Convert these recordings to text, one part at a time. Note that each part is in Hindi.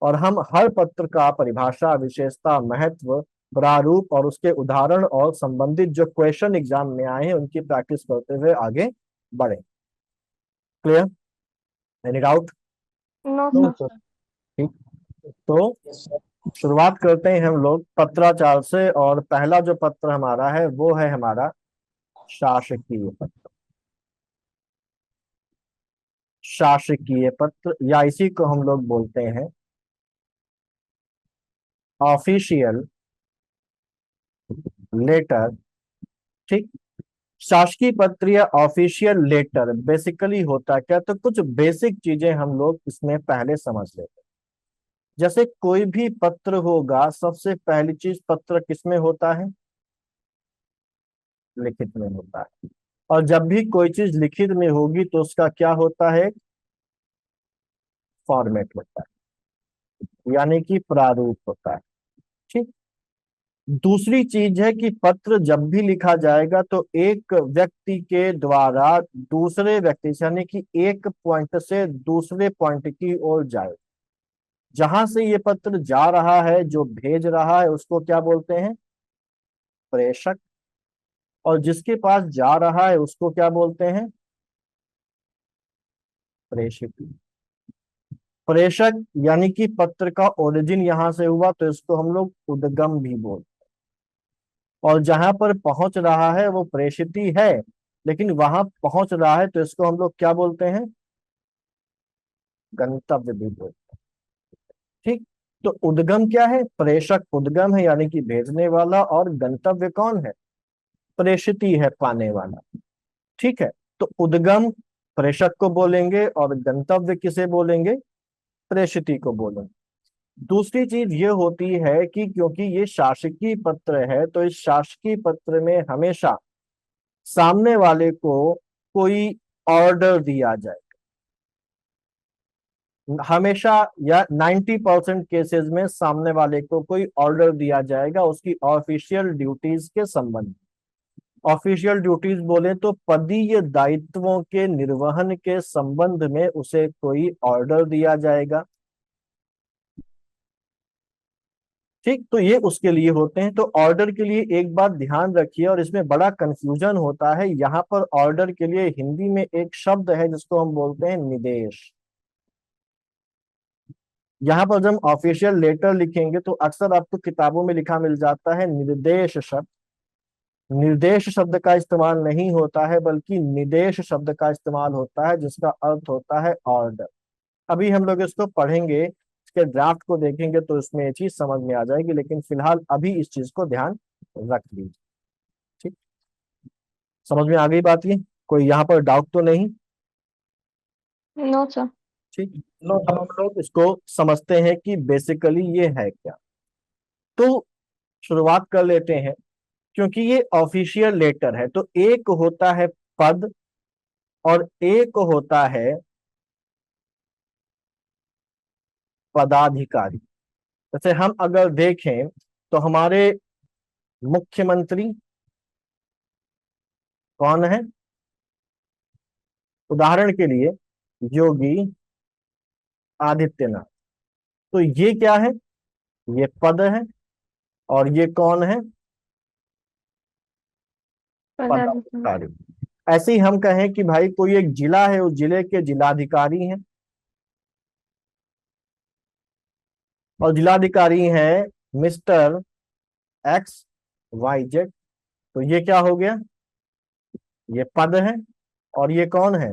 और हम हर पत्र का परिभाषा, विशेषता, महत्व, प्रारूप और उसके उदाहरण और संबंधित जो क्वेश्चन एग्जाम में आए हैं उनकी प्रैक्टिस करते हुए आगे बढ़े। Clear? Any doubt? No no sir. Sir. ठीक, तो शुरुआत करते हैं हम लोग पत्राचार से। और पहला जो पत्र हमारा है वो है हमारा शासकीय पत्र। शासकीय पत्र या इसी को हम लोग बोलते हैं ऑफिशियल लेटर। ठीक, शासकीय पत्र या ऑफिशियल लेटर बेसिकली होता क्या, तो कुछ बेसिक चीजें हम लोग इसमें पहले समझ लेते हैं। जैसे कोई भी पत्र होगा, सबसे पहली चीज पत्र किसमें होता है? लिखित में होता है। और जब भी कोई चीज लिखित में होगी तो उसका क्या होता है? फॉर्मेट होता है, यानी कि प्रारूप होता है। ठीक, दूसरी चीज है कि पत्र जब भी लिखा जाएगा तो एक व्यक्ति के द्वारा दूसरे व्यक्ति से, यानी कि एक पॉइंट से दूसरे पॉइंट की ओर जाए। जहां से ये पत्र जा रहा है, जो भेज रहा है, उसको क्या बोलते हैं? प्रेषक। और जिसके पास जा रहा है उसको क्या बोलते हैं? प्रेषक। प्रेषक यानी कि पत्र का ओरिजिन यहां से हुआ तो इसको हम लोग उद्गम भी बोलते हैं। और जहां पर पहुंच रहा है वो प्रेषिती है, लेकिन वहां पहुंच रहा है तो इसको हम लोग क्या बोलते हैं? गंतव्य भी बोलते हैं। ठीक, तो उद्गम क्या है? प्रेषक उद्गम है, यानी कि भेजने वाला, और गंतव्य कौन है? प्रेषिती है, पाने वाला। ठीक है, तो उद्गम प्रेषक को बोलेंगे और गंतव्य किसे बोलेंगे? प्रेषिती को बोलेंगे। दूसरी चीज ये होती है कि क्योंकि ये शासकीय पत्र है तो इस शासकीय पत्र में हमेशा सामने वाले को कोई ऑर्डर दिया जाए। हमेशा या 90% केसेस में सामने वाले को कोई ऑर्डर दिया जाएगा उसकी ऑफिशियल ड्यूटीज के संबंध। ऑफिशियल ड्यूटीज बोले तो पदीय दायित्वों के निर्वहन के संबंध में उसे कोई ऑर्डर दिया जाएगा। ठीक, तो ये उसके लिए होते हैं। तो ऑर्डर के लिए एक बात ध्यान रखिए, और इसमें बड़ा कंफ्यूजन होता है। यहाँ पर ऑर्डर के लिए हिंदी में एक शब्द है जिसको हम बोलते हैं निदेश। यहाँ पर जब हम ऑफिशियल लेटर लिखेंगे तो अक्सर आपको किताबों में लिखा मिल जाता है निर्देश शब्द। निर्देश शब्द का इस्तेमाल नहीं होता है, बल्कि निदेश शब्द का इस्तेमाल होता है, जिसका अर्थ होता है ऑर्डर। अभी हम लोग इसको पढ़ेंगे, इसके ड्राफ्ट को देखेंगे तो इसमें ये चीज समझ में आ जाएगी, लेकिन फिलहाल अभी इस चीज को ध्यान रख लीजिए। ठीक, समझ में आ गई बात? ये कोई यहाँ पर डाउट तो नहीं? No sir. ठीक, अब हम लोग इसको समझते हैं कि बेसिकली ये है क्या। तो शुरुआत कर लेते हैं। क्योंकि ये ऑफिशियल लेटर है तो एक होता है पद और एक होता है पदाधिकारी। जैसे हम अगर देखें तो हमारे मुख्यमंत्री कौन है? उदाहरण के लिए योगी आदित्यनाथ। तो ये क्या है? ये पद है। और ये कौन है? पदाधिकारी। पदाधिकारी। ऐसे ही हम कहें कि भाई कोई एक जिला है, उस जिले के जिलाधिकारी हैं। और जिलाधिकारी हैं मिस्टर एक्स वाई जेड। तो ये क्या हो गया? ये पद है। और ये कौन है?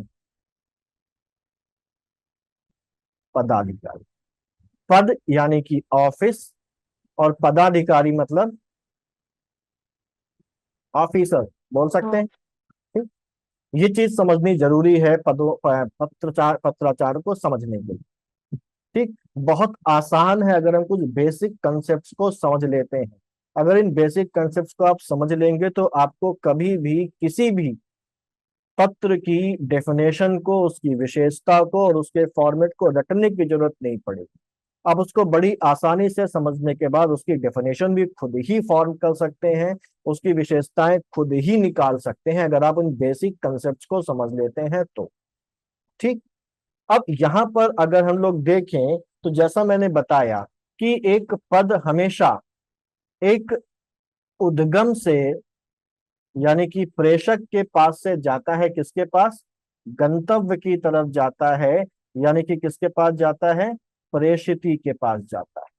पदाधिकारी। पद यानी कि ऑफिस, और पदाधिकारी मतलब ऑफिसर बोल सकते हैं। ठीक? ये चीज समझनी जरूरी है पत्राचार को समझने के लिए। ठीक, बहुत आसान है अगर हम कुछ बेसिक कंसेप्ट को समझ लेते हैं। अगर इन बेसिक कंसेप्ट को आप समझ लेंगे तो आपको कभी भी किसी भी पत्र की डेफिनेशन को, उसकी विशेषता को और उसके फॉर्मेट को रटने की जरूरत नहीं पड़ेगी। आप उसको बड़ी आसानी से समझने के बाद उसकी डेफिनेशन भी खुद ही फॉर्म कर सकते हैं, उसकी विशेषताएं खुद ही निकाल सकते हैं, अगर आप उन बेसिक कंसेप्ट को समझ लेते हैं तो। ठीक, अब यहां पर अगर हम लोग देखें तो जैसा मैंने बताया कि एक पद हमेशा एक उद्गम से, यानी कि प्रेषक के पास से जाता है किसके पास, गंतव्य की तरफ जाता है, यानी कि किसके पास जाता है, प्रेषिती के पास जाता है।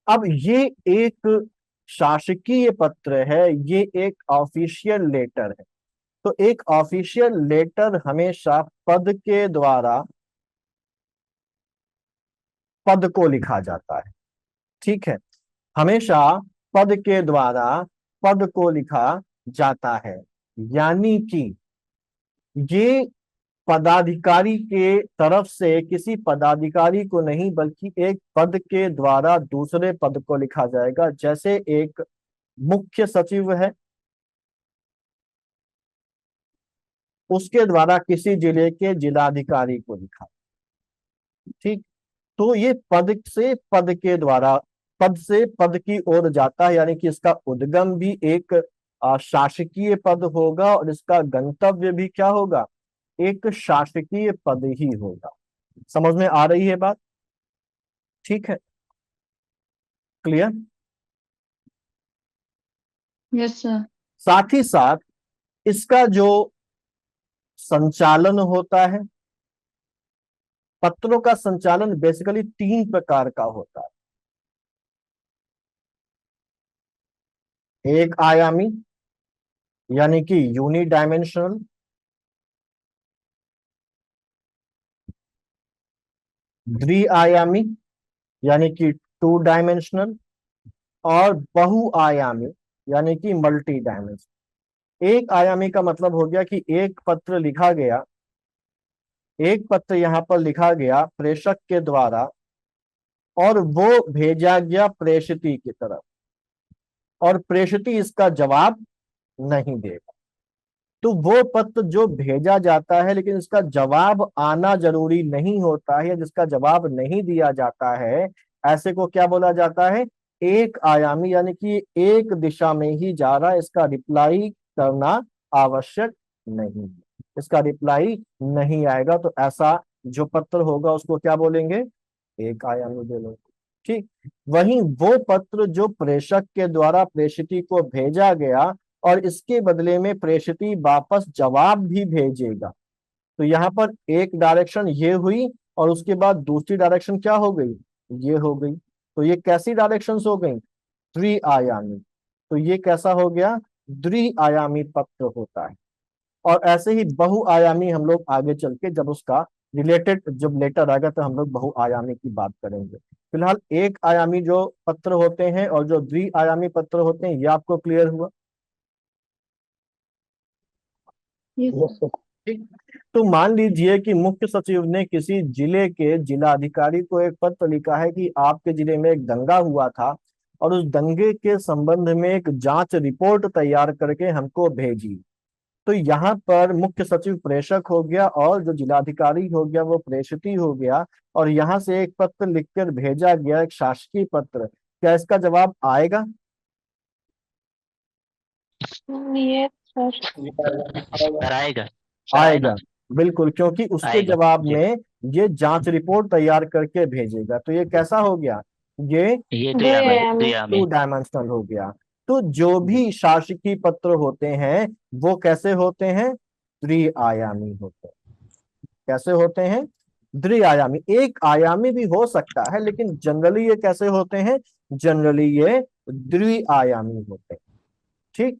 अब ये एक शासकीय पत्र है, ये एक ऑफिशियल लेटर है। तो एक ऑफिशियल लेटर हमेशा पद के द्वारा पद को लिखा जाता है। ठीक है, हमेशा पद के द्वारा पद को लिखा जाता है, यानी कि ये पदाधिकारी के तरफ से किसी पदाधिकारी को नहीं बल्कि एक पद के द्वारा दूसरे पद को लिखा जाएगा। जैसे एक मुख्य सचिव है, उसके द्वारा किसी जिले के जिलाधिकारी को लिखा। ठीक, तो ये पद से पद के द्वारा पद से पद की ओर जाता है, यानी कि इसका उद्गम भी एक शासकीय पद होगा और इसका गंतव्य भी क्या होगा, एक शासकीय पद ही होगा। समझ में आ रही है बात? ठीक है, क्लियर। Yes sir. साथ ही साथ इसका जो संचालन होता है, पत्रों का संचालन बेसिकली 3 प्रकार का होता है। एक आयामी, यानी कि यूनि डायमेंशनल, द्विआयामी यानी कि 2 डायमेंशनल, और बहुआयामी यानी कि मल्टी डायमेंशनल। एक आयामी का मतलब हो गया कि एक पत्र लिखा गया, एक पत्र यहां पर लिखा गया प्रेषक के द्वारा और वो भेजा गया प्रेषिती की तरफ, और प्रेषिती इसका जवाब नहीं देगा। तो वो पत्र जो भेजा जाता है लेकिन इसका जवाब आना जरूरी नहीं होता है, या जिसका जवाब नहीं दिया जाता है, ऐसे को क्या बोला जाता है, एक आयामी, यानी कि एक दिशा में ही जा रहा है, इसका रिप्लाई करना आवश्यक नहीं है, इसका रिप्लाई नहीं आएगा। तो ऐसा जो पत्र होगा उसको क्या बोलेंगे, एक आयामी बोलेंगे। ठीक, वहीं वो पत्र जो प्रेषक के द्वारा प्रेषिती को भेजा गया और इसके बदले में प्रेषिती वापस जवाब भी भेजेगा, तो यहाँ पर एक डायरेक्शन ये हुई और उसके बाद दूसरी डायरेक्शन क्या हो गई, ये हो गई। तो ये कैसी डायरेक्शंस हो गई, द्विआयामी। तो ये कैसा हो गया, द्विआयामी पत्र होता है। और ऐसे ही बहुआयामी हम लोग आगे चल के जब उसका रिलेटेड जब लेटर आएगा तो हम लोग बहुआयामी की बात करेंगे। फिलहाल एक आयामी जो पत्र होते हैं और जो द्विआयामी पत्र होते हैं, ये आपको क्लियर हुआ? Yes sir. ठीक, तो मान लीजिए कि मुख्य सचिव ने किसी जिले के जिलाधिकारी को एक पत्र लिखा है कि आपके जिले में एक दंगा हुआ था और उस दंगे के संबंध में एक जांच रिपोर्ट तैयार करके हमको भेजी। तो यहाँ पर मुख्य सचिव प्रेषक हो गया और जो जिलाधिकारी हो गया वो प्रेषिती हो गया, और यहाँ से एक पत्र लिखकर भेजा गया, एक शासकीय पत्र। क्या इसका जवाब आएगा? Yes sir. सर आएगा, सर आए आएगा, ना, बिल्कुल, क्योंकि उसके आएगा जवाब जी। में ये जांच रिपोर्ट तैयार करके भेजेगा। तो ये कैसा हो गया, ये ये द्विआयामी। टू द्विआयामी। डायमेंशनल हो गया। तो जो भी शासकीय पत्र होते हैं वो कैसे होते हैं, द्विआयामी होते हैं। कैसे होते हैं, द्विआयामी। एक आयामी भी हो सकता है लेकिन जनरली ये कैसे होते हैं, जनरली ये द्विआयामी होते हैं। ठीक,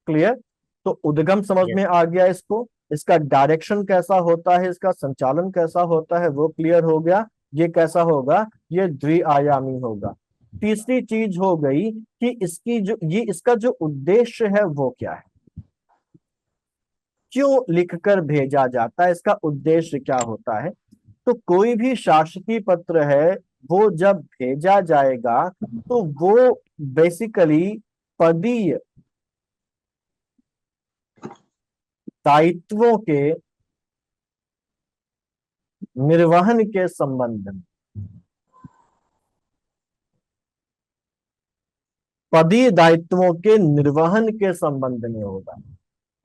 क्लियर। तो उद्गम समझ यस। में आ गया इसको, इसका डायरेक्शन कैसा होता है, इसका संचालन कैसा होता है वो क्लियर हो गया। ये कैसा होगा, ये द्विआयामी होगा। तीसरी चीज हो गई कि इसकी जो ये इसका जो उद्देश्य है वो क्या है, क्यों लिखकर भेजा जाता है, इसका उद्देश्य क्या होता है। तो कोई भी शासकीय पत्र है वो जब भेजा जाएगा तो वो बेसिकली पदीय दायित्वों के निर्वहन के संबंध में, पदीय दायित्वों के निर्वहन के संबंध में होगा।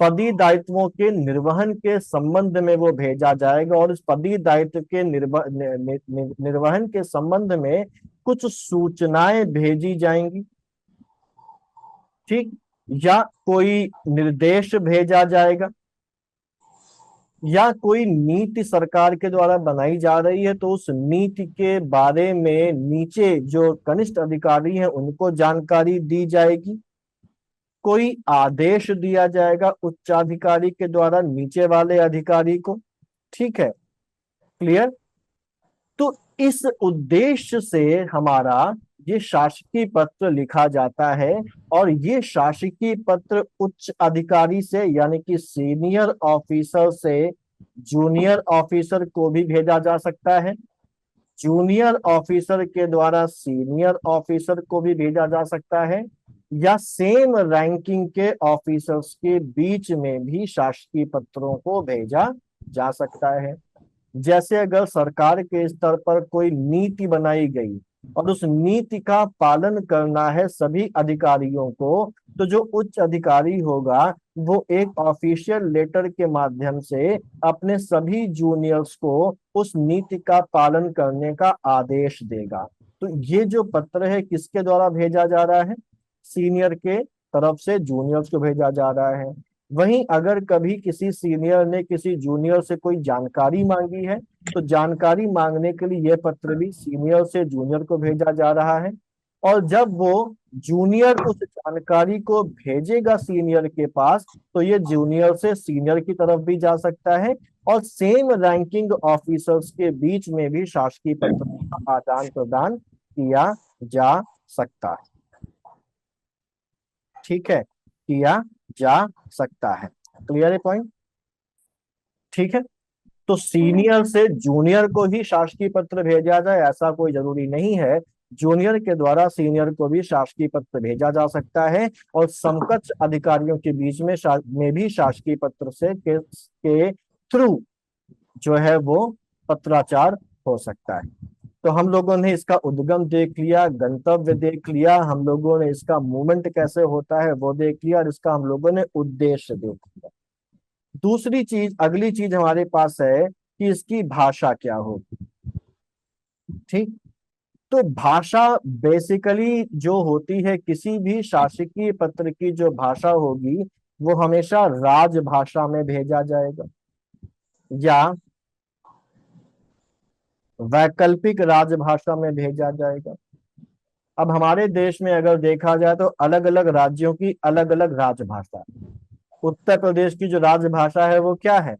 पदी दायित्वों के निर्वहन के संबंध में वो भेजा जाएगा, और इस पदी दायित्व के निर्वहन के संबंध में कुछ सूचनाएं भेजी जाएंगी, ठीक, या कोई निर्देश भेजा जाएगा, या कोई नीति सरकार के द्वारा बनाई जा रही है तो उस नीति के बारे में नीचे जो कनिष्ठ अधिकारी हैं उनको जानकारी दी जाएगी, कोई आदेश दिया जाएगा उच्चाधिकारी के द्वारा नीचे वाले अधिकारी को, ठीक है, क्लियर। तो इस उद्देश्य से हमारा ये शासकीय पत्र लिखा जाता है, और ये शासकीय पत्र उच्च अधिकारी से यानी कि सीनियर ऑफिसर से जूनियर ऑफिसर को भी भेजा जा सकता है, जूनियर ऑफिसर के द्वारा सीनियर ऑफिसर को भी भेजा जा सकता है, या सेम रैंकिंग के ऑफिसर्स के बीच में भी शासकीय पत्रों को भेजा जा सकता है। जैसे अगर सरकार के स्तर पर कोई नीति बनाई गई और उस नीति का पालन करना है सभी अधिकारियों को, तो जो उच्च अधिकारी होगा वो एक ऑफिशियल लेटर के माध्यम से अपने सभी जूनियर्स को उस नीति का पालन करने का आदेश देगा। तो ये जो पत्र है किसके द्वारा भेजा जा रहा है? सीनियर के तरफ से जूनियर्स को भेजा जा रहा है। वहीं अगर कभी किसी सीनियर ने किसी जूनियर से कोई जानकारी मांगी है तो जानकारी मांगने के लिए यह पत्र भी सीनियर से जूनियर को भेजा जा रहा है, और जब वो जूनियर उस जानकारी को भेजेगा सीनियर के पास तो ये जूनियर से सीनियर की तरफ भी जा सकता है, और सेम रैंकिंग ऑफिसर्स के बीच में भी शासकीय पत्रों का आदान प्रदान किया जा सकता है, ठीक है, किया जा सकता है। क्लियर है पॉइंट? ठीक है, तो सीनियर से जूनियर को ही शासकीय पत्र भेजा जाए ऐसा कोई जरूरी नहीं है, जूनियर के द्वारा सीनियर को भी शासकीय पत्र भेजा जा सकता है, और समकक्ष अधिकारियों के बीच में भी शासकीय पत्र से के थ्रू जो है वो पत्राचार हो सकता है। तो हम लोगों ने इसका उद्गम देख लिया, गंतव्य देख लिया, हम लोगों ने इसका मूवमेंट कैसे होता है वो देख लिया, और इसका हम लोगों ने उद्देश्य देख लिया। दूसरी चीज, अगली चीज हमारे पास है कि इसकी भाषा क्या होगी, ठीक। तो भाषा बेसिकली जो होती है किसी भी शासकीय पत्र की जो भाषा होगी वो हमेशा राजभाषा में भेजा जाएगा या वैकल्पिक राजभाषा में भेजा जाएगा। अब हमारे देश में अगर देखा जाए तो अलग अलग राज्यों की अलग अलग राजभाषा है। उत्तर प्रदेश की जो राजभाषा है वो क्या है?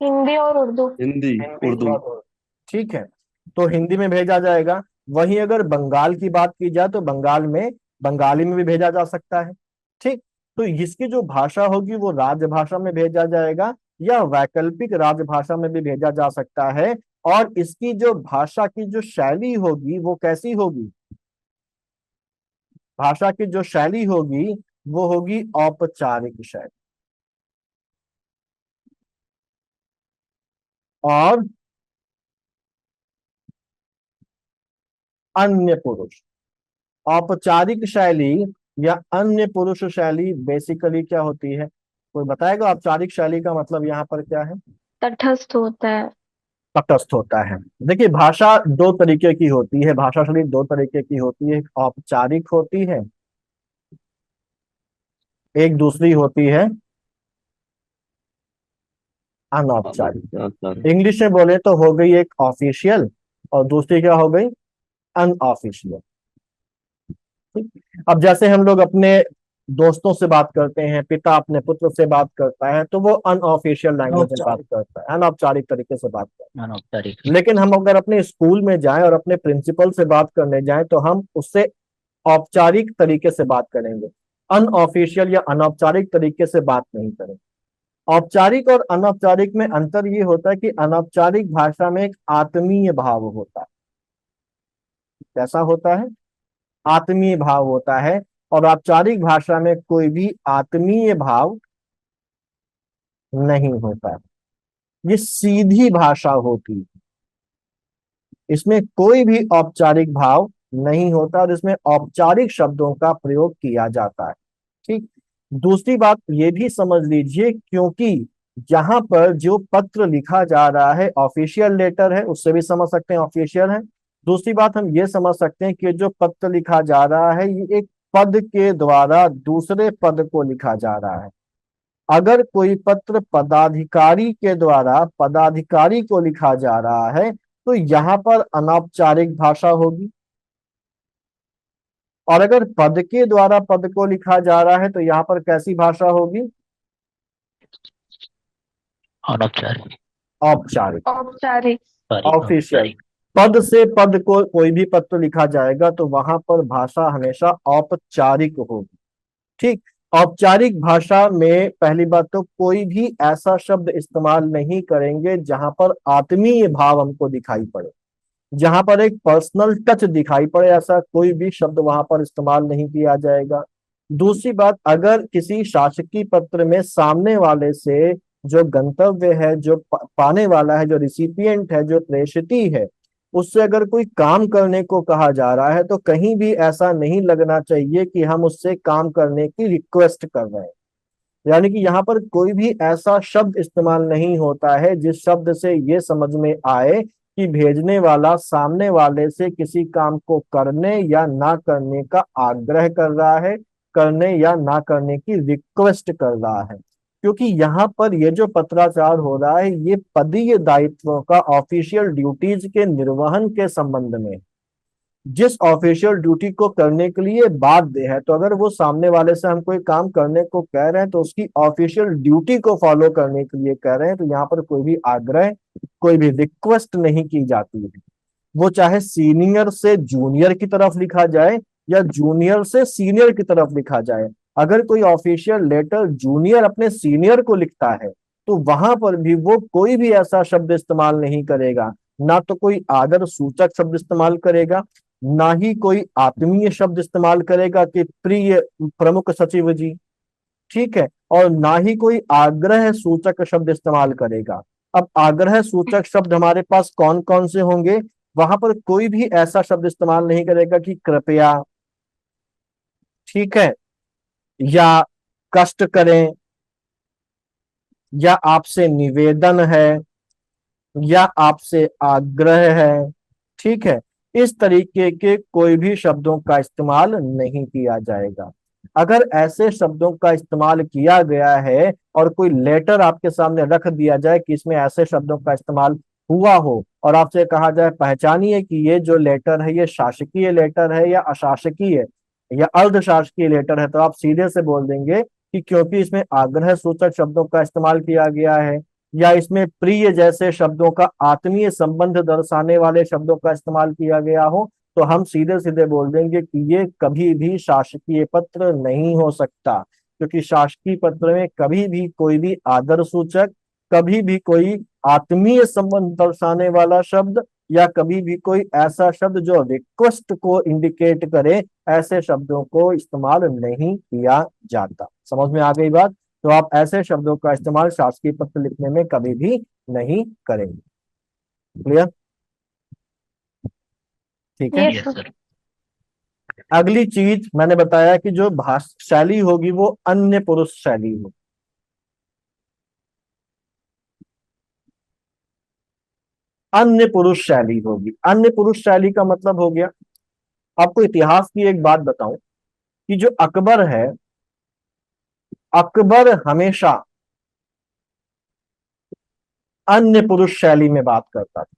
हिंदी और उर्दू। हिंदी उर्दू। ठीक है, तो हिंदी में भेजा जाएगा। वहीं अगर बंगाल की बात की जाए तो बंगाल में बंगाली में भी भेजा जा सकता है, ठीक। तो इसकी जो भाषा होगी वो राजभाषा में भेजा जाएगा या वैकल्पिक राजभाषा में भी भेजा जा सकता है, और इसकी जो भाषा की जो शैली होगी वो कैसी होगी? भाषा की जो शैली होगी वो होगी औपचारिक शैली। और अन्य पुरुष, औपचारिक शैली या अन्य पुरुष शैली बेसिकली क्या होती है? कोई बताएगा औपचारिक शैली का मतलब यहाँ पर क्या है? तटस्थ होता है। तटस्थ होता है। देखिए भाषा दो तरीके की होती है, भाषा शैली दो तरीके की होती है, औपचारिक होती है, एक दूसरी होती है अनौपचारिक। इंग्लिश में बोले तो हो गई एक ऑफिशियल और दूसरी क्या हो गई? अनऑफिशियल। अब जैसे हम लोग अपने दोस्तों से बात करते हैं, पिता अपने पुत्र से बात करता है तो वो अनऑफिशियल लैंग्वेज में बात करता है, अनौपचारिक तरीके से बात करता है। अनौपचारिक। लेकिन हम अगर अपने स्कूल में जाएं और अपने प्रिंसिपल से बात करने जाएं तो हम उससे औपचारिक तरीके से बात करेंगे, अनऑफिशियल या अनौपचारिक तरीके से बात नहीं करेंगे। औपचारिक और अनौपचारिक में अंतर ये होता है कि अनौपचारिक भाषा में एक आत्मीय भाव होता है। कैसा होता है? आत्मीय भाव होता है, और औपचारिक भाषा में कोई भी आत्मीय भाव नहीं होता है। ये सीधी भाषा होती है, इसमें कोई भी औपचारिक भाव नहीं होता और इसमें औपचारिक शब्दों का प्रयोग किया जाता है, ठीक। दूसरी बात ये भी समझ लीजिए, क्योंकि यहाँ पर जो पत्र लिखा जा रहा है ऑफिशियल लेटर है, उससे भी समझ सकते हैं ऑफिशियल है। दूसरी बात हम ये समझ सकते हैं कि जो पत्र लिखा जा रहा है ये एक पद के द्वारा दूसरे पद को लिखा जा रहा है। अगर कोई पत्र पदाधिकारी के द्वारा पदाधिकारी को लिखा जा रहा है तो यहाँ पर अनौपचारिक भाषा होगी, और अगर पद के द्वारा पद को लिखा जा रहा है तो यहाँ पर कैसी भाषा होगी? अनौपचारिक। औपचारिक, औपचारिक। Sorry, official. औपचारिक। पद से पद को कोई भी पत्र लिखा जाएगा तो वहां पर भाषा हमेशा औपचारिक होगी। ठीक। औपचारिक भाषा में पहली बात तो कोई भी ऐसा शब्द इस्तेमाल नहीं करेंगे जहां पर आत्मीय भाव हमको दिखाई पड़े, जहां पर एक पर्सनल टच दिखाई पड़े, ऐसा कोई भी शब्द वहां पर इस्तेमाल नहीं किया जाएगा। दूसरी बात, अगर किसी शासकीय पत्र में सामने वाले से जो गंतव्य है, जो पाने वाला है, जो रिसिपिएंट है, जो प्रेषिती है, उससे अगर कोई काम करने को कहा जा रहा है तो कहीं भी ऐसा नहीं लगना चाहिए कि हम उससे काम करने की रिक्वेस्ट कर रहे हैं। यानी कि यहाँ पर कोई भी ऐसा शब्द इस्तेमाल नहीं होता है जिस शब्द से ये समझ में आए कि भेजने वाला सामने वाले से किसी काम को करने या ना करने का आग्रह कर रहा है, करने या ना करने की रिक्वेस्ट कर रहा है। क्योंकि यहाँ पर ये जो पत्राचार हो रहा है ये पदीय दायित्वों का, ऑफिशियल ड्यूटीज के निर्वहन के संबंध में, जिस ऑफिशियल ड्यूटी को करने के लिए बाध्य है। तो अगर वो सामने वाले से हम कोई काम करने को कह रहे हैं तो उसकी ऑफिशियल ड्यूटी को फॉलो करने के लिए कह रहे हैं, तो यहाँ पर कोई भी आग्रह, कोई भी रिक्वेस्ट नहीं की जाती है। वो चाहे सीनियर से जूनियर की तरफ लिखा जाए या जूनियर से सीनियर की तरफ लिखा जाए। अगर कोई ऑफिशियल लेटर जूनियर अपने सीनियर को लिखता है तो वहां पर भी वो कोई भी ऐसा शब्द इस्तेमाल नहीं करेगा, ना तो कोई आदर सूचक शब्द इस्तेमाल करेगा, ना ही कोई आत्मीय शब्द इस्तेमाल करेगा कि प्रिय प्रमुख सचिव जी। ठीक है। और ना ही कोई आग्रह सूचक शब्द इस्तेमाल करेगा। अब आग्रह सूचक शब्द हमारे पास कौन कौन से होंगे? वहां पर कोई भी ऐसा शब्द इस्तेमाल नहीं करेगा कि कृपया, ठीक है, या कष्ट करें, या आपसे निवेदन है, या आपसे आग्रह है। ठीक है। इस तरीके के कोई भी शब्दों का इस्तेमाल नहीं किया जाएगा। अगर ऐसे शब्दों का इस्तेमाल किया गया है और कोई लेटर आपके सामने रख दिया जाए कि इसमें ऐसे शब्दों का इस्तेमाल हुआ हो और आपसे कहा जाए पहचानिए कि ये जो लेटर है ये शासकीय लेटर है या अशासकीय या अर्धशासकीय लेटर है, तो आप सीधे से बोल देंगे कि क्योंकि इसमें आग्रह सूचक शब्दों का इस्तेमाल किया गया है या इसमें प्रिय जैसे शब्दों का, आत्मीय संबंध दर्शाने वाले शब्दों का इस्तेमाल किया गया हो, तो हम सीधे सीधे बोल देंगे कि ये कभी भी शासकीय पत्र नहीं हो सकता। क्योंकि शासकीय पत्र में कभी भी कोई भी आदर सूचक, कभी भी कोई आत्मीय संबंध दर्शाने वाला शब्द या कभी भी कोई ऐसा शब्द जो रिक्वेस्ट को इंडिकेट करे, ऐसे शब्दों को इस्तेमाल नहीं किया जाता। समझ में आ गई बात? तो आप ऐसे शब्दों का इस्तेमाल शासकीय पत्र लिखने में कभी भी नहीं करेंगे। क्लियर? ठीक है। Yes yes sir. सर। अगली चीज मैंने बताया कि जो भाषा शैली होगी वो अन्य पुरुष शैली होगी। अन्य पुरुष शैली होगी। अन्य पुरुष शैली का मतलब हो गया, आपको इतिहास की एक बात बताऊं कि जो अकबर है, अकबर हमेशा अन्य पुरुष शैली में बात करता था।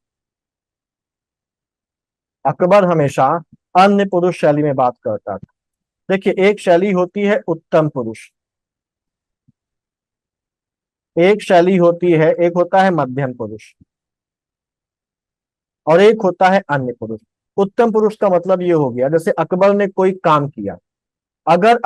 अकबर हमेशा अन्य पुरुष शैली में बात करता था। देखिए, एक शैली होती है उत्तम पुरुष, एक शैली होती है, एक होता है मध्यम पुरुष और एक होता है अन्य पुरुष। उत्तम पुरुष का मतलब ये हो गया, जैसे अकबर ने कोई काम किया, अगर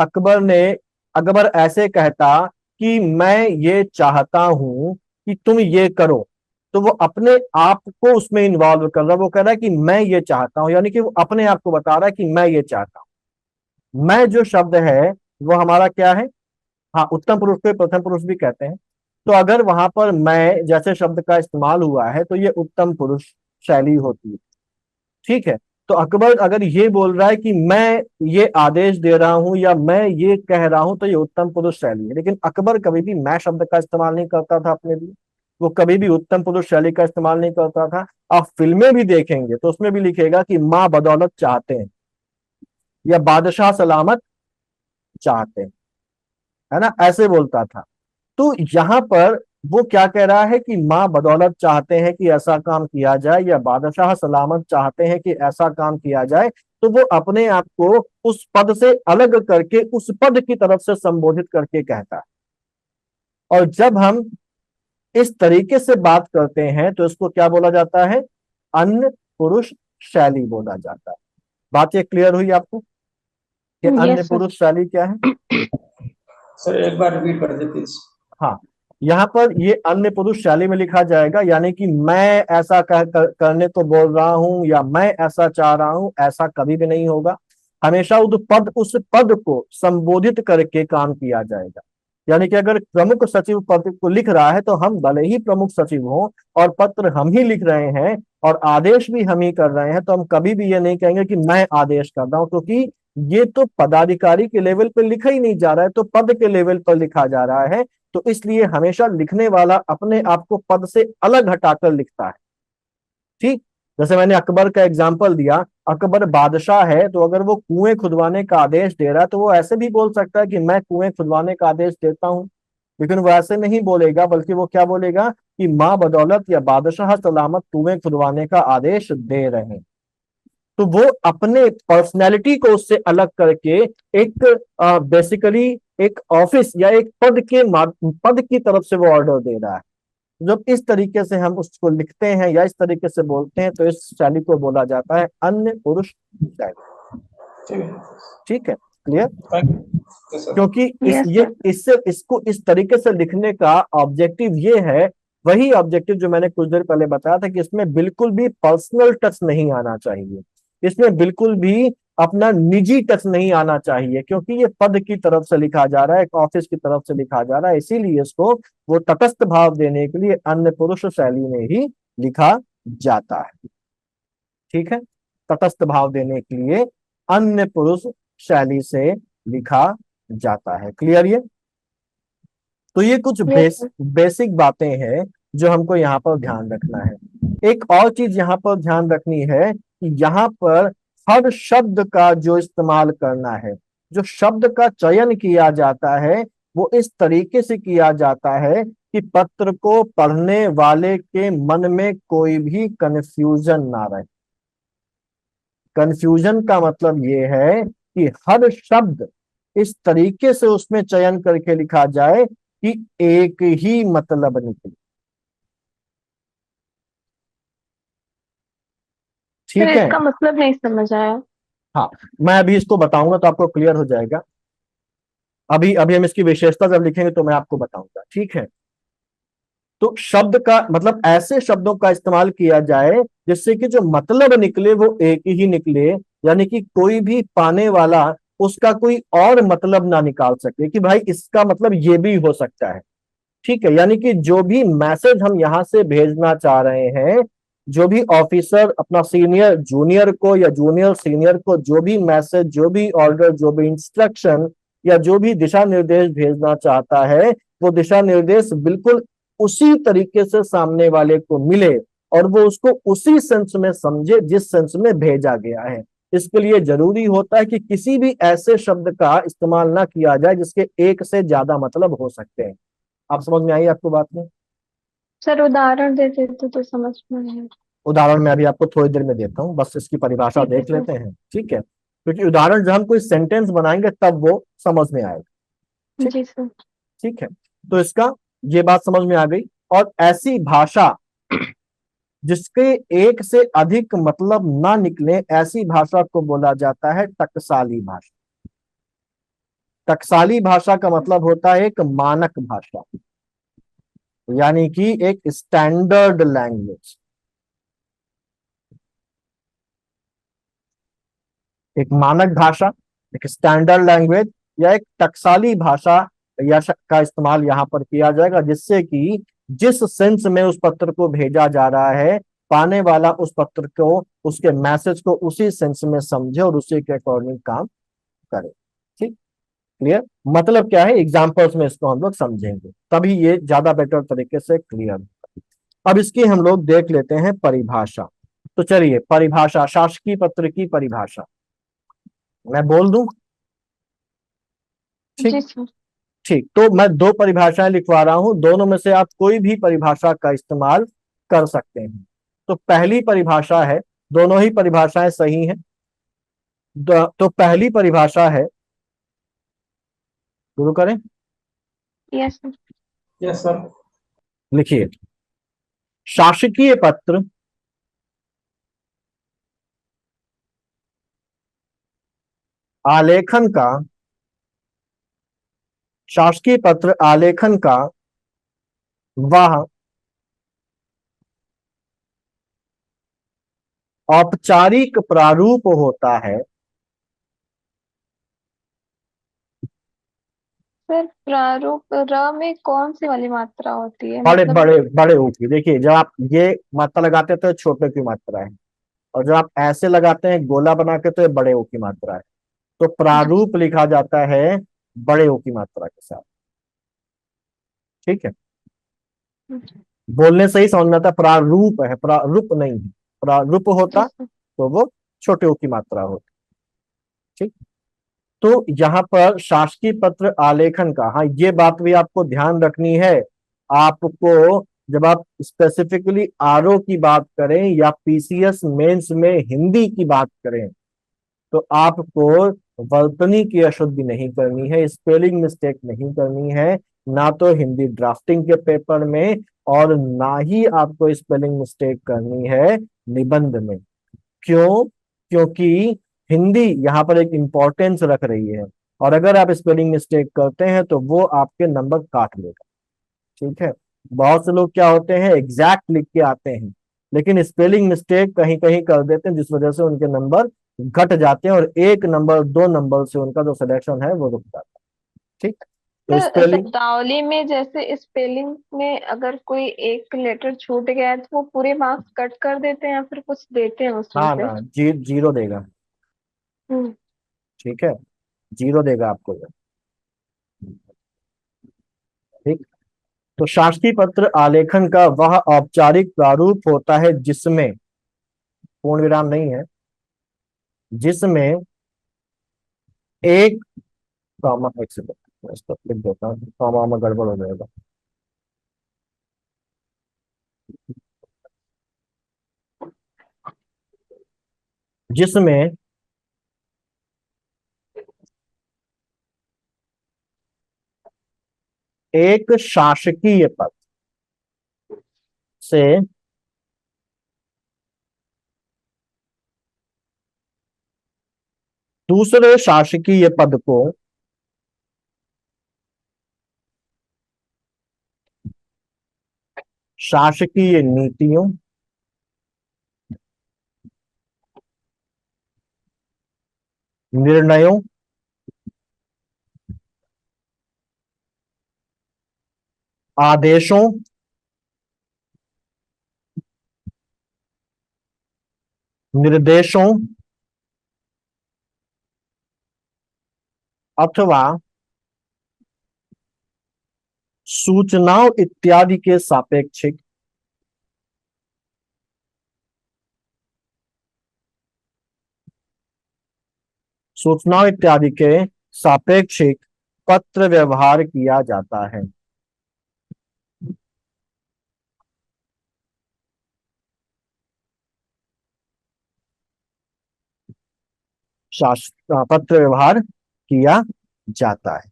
अकबर ऐसे कहता कि मैं ये चाहता हूं कि तुम ये करो, तो वो अपने आप को उसमें इन्वॉल्व कर रहा है। वो कह रहा है कि मैं ये चाहता हूं, यानी कि वो अपने आप को बता रहा है कि मैं ये चाहता हूं। मैं जो शब्द है वो हमारा क्या है? हाँ, उत्तम पुरुष को प्रथम पुरुष भी कहते हैं। तो अगर वहां पर मैं जैसे शब्द का इस्तेमाल हुआ है तो ये उत्तम पुरुष शैली होती है। ठीक है। तो अकबर अगर ये बोल रहा है कि मैं ये आदेश दे रहा हूं या मैं ये कह रहा हूं, तो ये उत्तम पुरुष शैली है। लेकिन अकबर कभी भी मैं शब्द का इस्तेमाल नहीं करता था अपने लिए, वो कभी भी उत्तम पुरुष शैली का इस्तेमाल नहीं करता था। आप फिल्में भी देखेंगे तो उसमें भी लिखेगा कि माँ बदौलत चाहते हैं या बादशाह सलामत चाहते हैं, है ना, ऐसे बोलता था। तो यहाँ पर वो क्या कह रहा है कि माँ बदौलत चाहते हैं कि ऐसा काम किया जाए या बादशाह सलामत चाहते हैं कि ऐसा काम किया जाए, तो वो अपने आप को उस पद से अलग करके उस पद की तरफ से संबोधित करके कहता है। और जब हम इस तरीके से बात करते हैं तो इसको क्या बोला जाता है? अन्य पुरुष शैली बोला जाता है। बात ये क्लियर हुई आपको कि अन्य यस सर। पुरुष शैली क्या है? सर एक बार रिपीट कर दे प्लीज। हाँ, यहाँ पर ये अन्य पुरुष शैली में लिखा जाएगा, यानी कि मैं ऐसा करने को बोल रहा हूं या मैं ऐसा चाह रहा हूं, ऐसा कभी भी नहीं होगा। हमेशा उस पद को संबोधित करके काम किया जाएगा। यानी कि अगर प्रमुख सचिव पद को लिख रहा है तो हम भले ही प्रमुख सचिव हों और पत्र हम ही लिख रहे हैं और आदेश भी हम ही कर रहे हैं, तो हम कभी भी ये नहीं कहेंगे कि मैं आदेश कर रहा हूं, क्योंकि ये तो पदाधिकारी के लेवल पर लिखा ही नहीं जा रहा है, तो पद के लेवल पर लिखा जा रहा है। तो इसलिए हमेशा लिखने वाला अपने आप को पद से अलग हटाकर लिखता है। ठीक, जैसे मैंने अकबर का एग्जाम्पल दिया, अकबर बादशाह है, तो अगर वो कुएं खुदवाने का आदेश दे रहा है तो वो ऐसे भी बोल सकता है कि मैं कुएं खुदवाने का आदेश देता हूं, लेकिन वो ऐसे नहीं बोलेगा, बल्कि वो क्या बोलेगा कि माँ बदौलत या बादशाह सलामत कुएं खुदवाने का आदेश दे रहे हैं। तो वो अपने पर्सनैलिटी को उससे अलग करके एक बेसिकली एक ऑफिस या एक पद की तरफ से वो ऑर्डर दे रहा है। जब इस तरीके से हम उसको लिखते हैं या इस तरीके से बोलते हैं तो इस शैली को बोला जाता है अन्य पुरुष शैली। ठीक है। ठीक है, क्लियर? Thank you sir. क्योंकि Yes, इसको इस तरीके से लिखने का ऑब्जेक्टिव ये है, वही ऑब्जेक्टिव जो मैंने कुछ देर पहले बताया था, कि इसमें बिल्कुल भी पर्सनल टच नहीं आना चाहिए, इसमें बिल्कुल भी अपना निजी टच नहीं आना चाहिए, क्योंकि ये पद की तरफ से लिखा जा रहा है, एक ऑफिस की तरफ से लिखा जा रहा है। इसीलिए इसको वो तटस्थ भाव देने के लिए अन्य पुरुष शैली में ही लिखा जाता है। ठीक है, तटस्थ भाव देने के लिए अन्य पुरुष शैली से लिखा जाता है। क्लियर ये? तो ये कुछ yes, बेसिक बातें हैं जो हमको यहाँ पर ध्यान रखना है। एक और चीज यहाँ पर ध्यान रखनी है कि यहाँ पर हर शब्द का जो इस्तेमाल करना है, जो शब्द का चयन किया जाता है, वो इस तरीके से किया जाता है कि पत्र को पढ़ने वाले के मन में कोई भी कंफ्यूजन ना रहे। कंफ्यूजन का मतलब ये है कि हर शब्द इस तरीके से उसमें चयन करके लिखा जाए कि एक ही मतलब निकले। सर ठीक है, इसका मतलब नहीं समझ आया। हाँ, मैं अभी इसको बताऊंगा तो आपको क्लियर हो जाएगा। अभी अभी हम इसकी विशेषता जब लिखेंगे तो मैं आपको बताऊंगा। ठीक है, तो शब्द का मतलब ऐसे शब्दों का इस्तेमाल किया जाए जिससे कि जो मतलब निकले वो एक ही निकले, यानी कि कोई भी पाने वाला उसका कोई और मतलब ना निकाल सके कि भाई इसका मतलब ये भी हो सकता है। ठीक है, यानी कि जो भी मैसेज हम यहाँ से भेजना चाह रहे हैं, जो भी ऑफिसर अपना सीनियर जूनियर को या जूनियर सीनियर को जो भी मैसेज, जो भी ऑर्डर, जो भी इंस्ट्रक्शन या जो भी दिशा निर्देश भेजना चाहता है, वो दिशा निर्देश बिल्कुल उसी तरीके से सामने वाले को मिले और वो उसको उसी सेंस में समझे जिस सेंस में भेजा गया है। इसके लिए जरूरी होता है कि किसी भी ऐसे शब्द का इस्तेमाल ना किया जाए जिसके एक से ज्यादा मतलब हो सकते हैं। आप समझ में आई आपको बात में? सर उदाहरण दे देते तो समझ में नहीं आता। उदाहरण मैं अभी आपको थोड़ी देर में देता हूँ, बस इसकी परिभाषा ठीक है देख सर। लेते हैं। ठीक है, क्योंकि उदाहरण जब हम कोई सेंटेंस बनाएंगे तब वो समझ में आएगा। ठीक, जी सर। ठीक है, तो इसका ये बात समझ में आ गई। और ऐसी भाषा जिसके एक से अधिक मतलब ना निकले, ऐसी भाषा को बोला जाता है टकसाली भाषा। टकसाली भाषा का मतलब होता है एक मानक भाषा, यानी कि एक स्टैंडर्ड लैंग्वेज। एक मानक भाषा, एक स्टैंडर्ड लैंग्वेज या एक टकसाली भाषा या का इस्तेमाल यहाँ पर किया जाएगा, जिससे कि जिस सेंस में उस पत्र को भेजा जा रहा है, पाने वाला उस पत्र को, उसके मैसेज को उसी सेंस में समझे और उसी के अकॉर्डिंग काम करे। ठीक, क्लियर? मतलब क्या है, एग्जाम्पल्स में इसको हम लोग समझेंगे, तभी ये ज्यादा बेटर तरीके से क्लियर। अब इसकी हम लोग देख लेते हैं परिभाषा। तो चलिए, परिभाषा, शासकीय पत्र की परिभाषा मैं बोल दूं? ठीक जी सर। ठीक, तो मैं दो परिभाषाएं लिखवा रहा हूं, दोनों में से आप कोई भी परिभाषा का इस्तेमाल कर सकते हैं। तो पहली परिभाषा है, दोनों ही परिभाषाएं सही हैं। तो पहली परिभाषा है, शुरू करें? Yes sir. Yes sir. लिखिए, शासकीय पत्र आलेखन का, शासकीय पत्र आलेखन का वह औपचारिक प्रारूप होता है। सर प्रारूप र में कौन सी वाली मात्रा होती है, बड़े मतलब? बड़े बड़े ऊ की, देखिए जब आप ये मात्रा लगाते हैं तो ये छोटे की मात्रा है, और जब आप ऐसे लगाते हैं गोला बना के तो ये बड़े ओ की मात्रा है। तो प्रारूप लिखा जाता है बड़े ओ की मात्रा के साथ। ठीक है, बोलने से ही समझ में आता है, प्रारूप है, प्रारूप नहीं है। प्रारूप जी होता सर। तो वो छोटे ओ की मात्रा होती। ठीक, तो यहाँ पर शासकीय पत्र आलेखन का, हाँ ये बात भी आपको ध्यान रखनी है। आपको जब आप स्पेसिफिकली आरओ की बात करें या पीसीएस मेंस में हिंदी की बात करें, तो आपको वर्तनी की अशुद्धि नहीं करनी है, स्पेलिंग मिस्टेक नहीं करनी है, ना तो हिंदी ड्राफ्टिंग के पेपर में, और ना ही आपको स्पेलिंग मिस्टेक करनी है निबंध में। क्यों? क्योंकि हिंदी यहाँ पर एक इंपॉर्टेंस रख रही है, और अगर आप स्पेलिंग मिस्टेक करते हैं तो वो आपके नंबर काट लेगा। ठीक है, बहुत से लोग क्या होते हैं, एग्जैक्ट लिख के आते हैं लेकिन स्पेलिंग मिस्टेक कहीं कहीं कर देते हैं, जिस वजह से उनके नंबर घट जाते हैं और एक नंबर दो नंबर से उनका जो सिलेक्शन है वो रुक जाता है। ठीक, तो सर स्पेलिंग, शब्दावली में जैसे स्पेलिंग में अगर कोई एक लेटर छूट गया है तो वो पूरे मार्क्स कट कर देते हैं या फिर कुछ देते हैं उसमें हाँ से? ना, जीरो देगा। हम्म। ठीक है, जीरो देगा आपको ये। ठीक, तो शासकीय पत्र आलेखन का वह औपचारिक प्रारूप होता है जिसमें, पूर्ण विराम नहीं है, जिसमें एक कॉमा, एक सेकंड मैं इसको लिख देता हूँ, कॉमा में गड़बड़ हो जाएगा। जिसमें एक शासकीय पद से दूसरे शासकीय पद को शासकीय नीतियों, निर्णयों, आदेशों, निर्देशों अथवा सूचनाओं इत्यादि के सापेक्षिक सूचनाओं इत्यादि के सापेक्षिक पत्र व्यवहार किया जाता है। पत्र व्यवहार किया जाता है।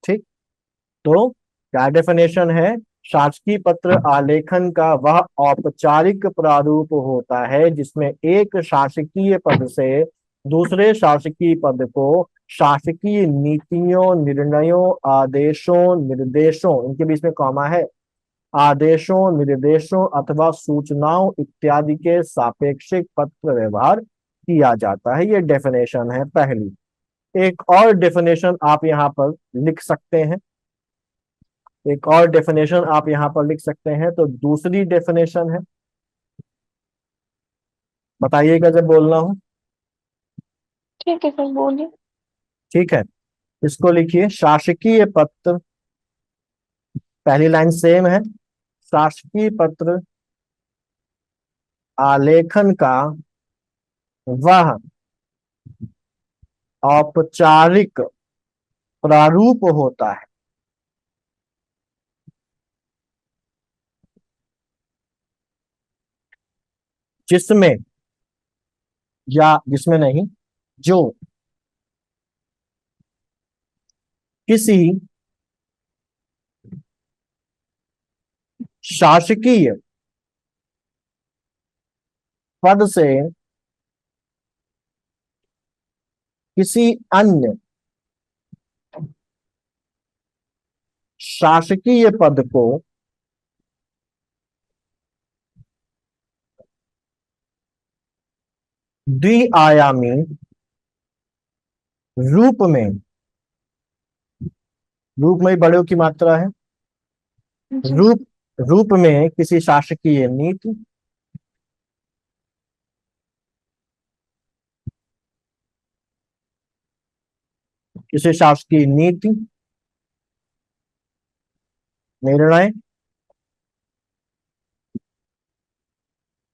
ठीक, तो क्या डेफिनेशन है? शासकीय पत्र आलेखन का वह औपचारिक प्रारूप होता है जिसमें एक शासकीय पद से दूसरे शासकीय पद को शासकीय नीतियों, निर्णयों, आदेशों, निर्देशों, इनके बीच में कॉमा है, आदेशों, निर्देशों अथवा सूचनाओं इत्यादि के सापेक्षिक पत्र व्यवहार किया जाता है। ये डेफिनेशन है पहली। एक और डेफिनेशन आप यहाँ पर लिख सकते हैं, एक और डेफिनेशन आप यहाँ पर लिख सकते हैं। तो दूसरी डेफिनेशन है, बताइएगा जब बोलना हो। ठीक है सर, बोलिए। ठीक है, इसको लिखिए शासकीय पत्र। पहली लाइन सेम है। शासकीय पत्र आलेखन का वह औपचारिक प्रारूप होता है जिसमें, या जिसमें नहीं, जो किसी शासकीय पद से किसी अन्य शासकीय पद को द्विआयामी रूप में, रूप में बड़े की मात्रा है, जी। रूप रूप में किसी शासकीय नीति, किसी शासकीय नीति, निर्णय,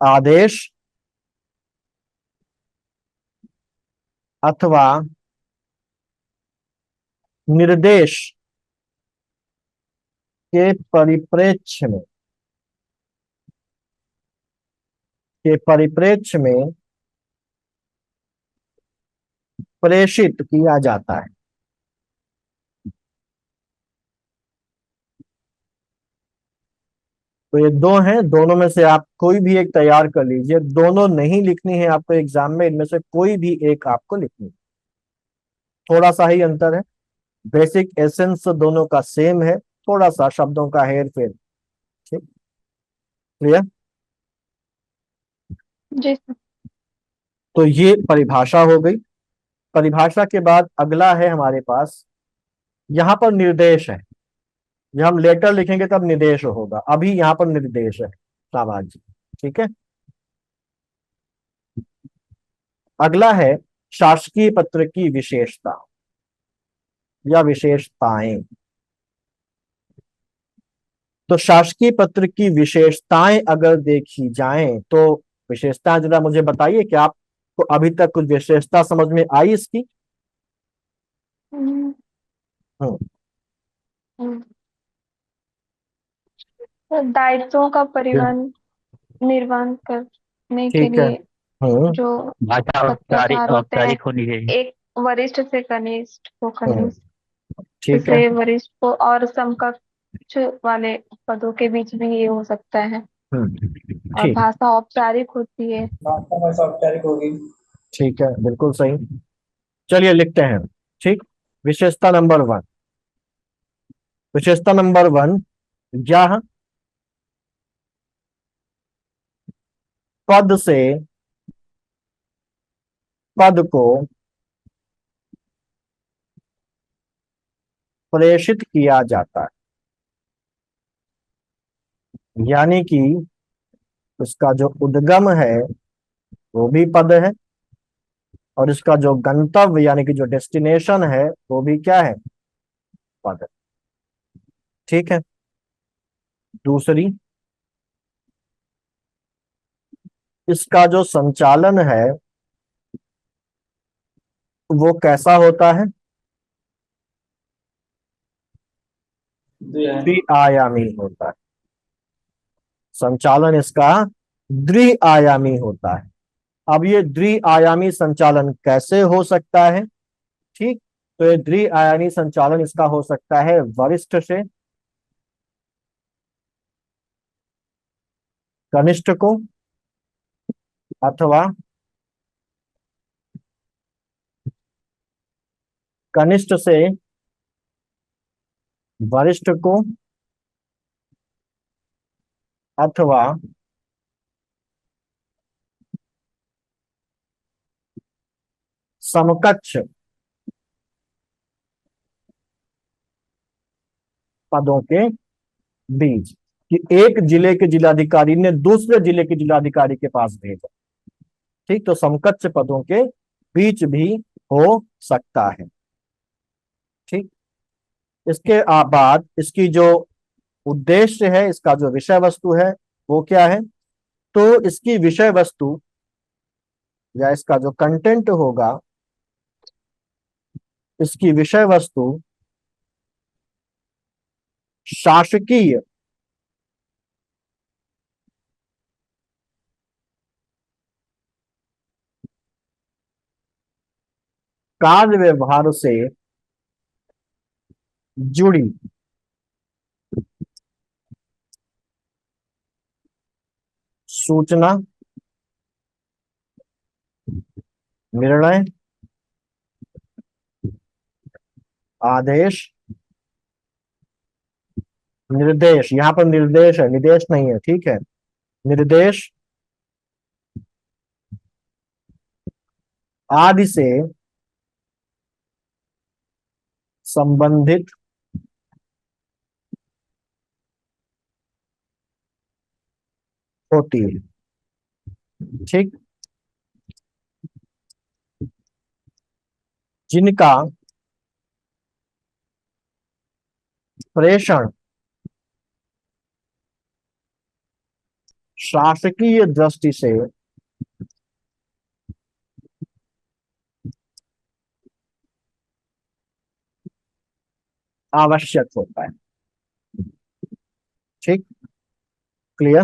आदेश अथवा निर्देश के परिप्रेक्ष्य में प्रेषित किया जाता है। तो ये दो हैं, दोनों में से आप कोई भी एक तैयार कर लीजिए। दोनों नहीं लिखनी है आपको एग्जाम में, इनमें से कोई भी एक आपको लिखनी है। थोड़ा सा ही अंतर है, बेसिक एसेंस दोनों का सेम है, थोड़ा सा शब्दों का हेर फेर। ठीक, क्लियर। जी सर। तो ये परिभाषा हो गई। परिभाषा के बाद अगला है हमारे पास, यहाँ पर निर्देश है। जब हम लेटर लिखेंगे तब निर्देश होगा, अभी यहाँ पर निर्देश है। शाबाश जी, ठीक है। अगला है शासकीय पत्र की विशेषता या विशेषताएं। तो शासकीय पत्र की विशेषताएं अगर देखी जाएं तो विशेषताएं जरा मुझे बताइए कि आपको अभी तक कुछ विशेषता समझ में आई इसकी? हम्म, हम्म, हम्म। तो दायित्वों का परिवहन निर्वहन करने के ठीक है। लिए हम्म, जो भाषा औपचारिक पत्राचार होते हैं, औपचारिक होनी चाहिए। एक वरिष्ठ से कनिष्ठ को, हम्म, कनिष्ठ ठीक है। से वरिष्ठ को, और समकक्ष वाले पदों के बीच भी ये हो सकता है। और ठीक, भाषा औपचारिक होती है। भाषा भाषा औपचारिक होगी। ठीक है, बिल्कुल सही। चलिए लिखते हैं। ठीक, विशेषता नंबर 1। विशेषता नंबर 1, यह पद से पद को प्रेषित किया जाता है, यानी कि उसका जो उद्गम है वो भी पद है, और इसका जो गंतव्य यानी कि जो डेस्टिनेशन है वो भी क्या है, पद है। ठीक है। दूसरी, इसका जो संचालन है वो कैसा होता है, द्विआयामी होता है। संचालन इसका द्विआयामी होता है। अब ये द्विआयामी संचालन कैसे हो सकता है? ठीक, तो ये द्विआयामी संचालन इसका हो सकता है वरिष्ठ से कनिष्ठ को, अथवा कनिष्ठ से वरिष्ठ को, अथवा समकक्ष पदों के बीच, कि एक जिले के जिलाधिकारी ने दूसरे जिले के जिलाधिकारी के पास भेजा। ठीक, तो समकक्ष पदों के बीच भी हो सकता है। ठीक, इसके बाद इसकी जो उद्देश्य है, इसका जो विषय वस्तु है वो क्या है? तो इसकी विषय वस्तु या इसका जो कंटेंट होगा, इसकी विषय वस्तु शासकीय कार्य व्यवहार से जुड़ी सूचना, निर्णय, आदेश, निर्देश, यहां पर निर्देश है, निर्देश नहीं है, ठीक है, निर्देश आदि से संबंधित होती है। ठीक, जिनका प्रेषण शासकीय दृष्टि से आवश्यक होता है। ठीक, क्लियर?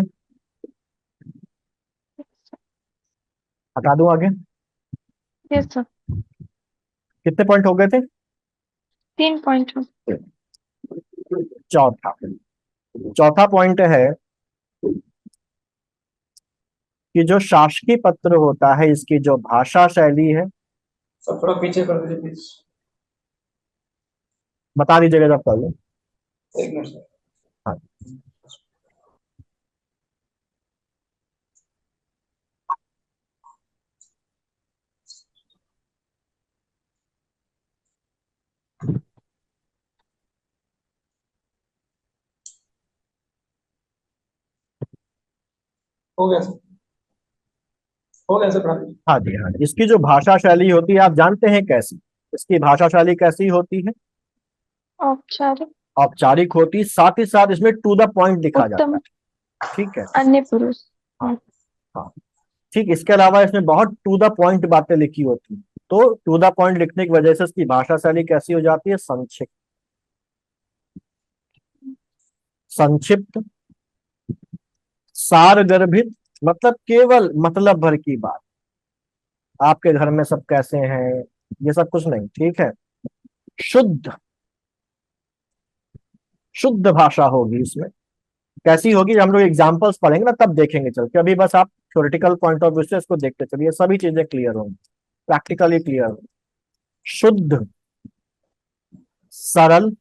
हटा दूं आगे? Yes sir. कितने पॉइंट हो गए थे? 3 पॉइंट। चौथा, चौथा पॉइंट है कि जो शासकीय पत्र होता है, इसकी जो भाषा शैली है, सर थोड़ा पीछे कर दीजिए प्लीज। बता दीजिएगा जब कर लो। एक मिनट सर। हाँ, हो गया सर, हो गया सर, पढ़ा दीजिए। हाँ जी, हाँ जी। इसकी जो भाषा शैली होती है, आप जानते हैं कैसी? इसकी भाषा शैली कैसी होती है? औपचारिक, औपचारिक होती, साथ ही साथ इसमें टू द पॉइंट लिखा जाता उत्तम, है। ठीक है, अन्य पुरुष। हाँ हाँ, ठीक। इसके अलावा इसमें बहुत टू द पॉइंट बातें लिखी होती हैं, तो टू द पॉइंट लिखने की वजह से इसकी भाषा शैली कैसी हो जाती है? संक्षिप्त, संक्षिप्त, सारगर्भित, मतलब केवल मतलब भर की बात, आपके घर में सब कैसे हैं, ये सब कुछ नहीं। ठीक है, शुद्ध, शुद्ध भाषा होगी इसमें। कैसी होगी? हम लोग एग्जांपल्स पढ़ेंगे ना, तब देखेंगे चल के। अभी बस आप थ्योरेटिकल पॉइंट ऑफ व्यू से इसको देखते चलिए, सभी चीजें क्लियर होंगी, प्रैक्टिकली क्लियर होंगी। शुद्ध, सरल,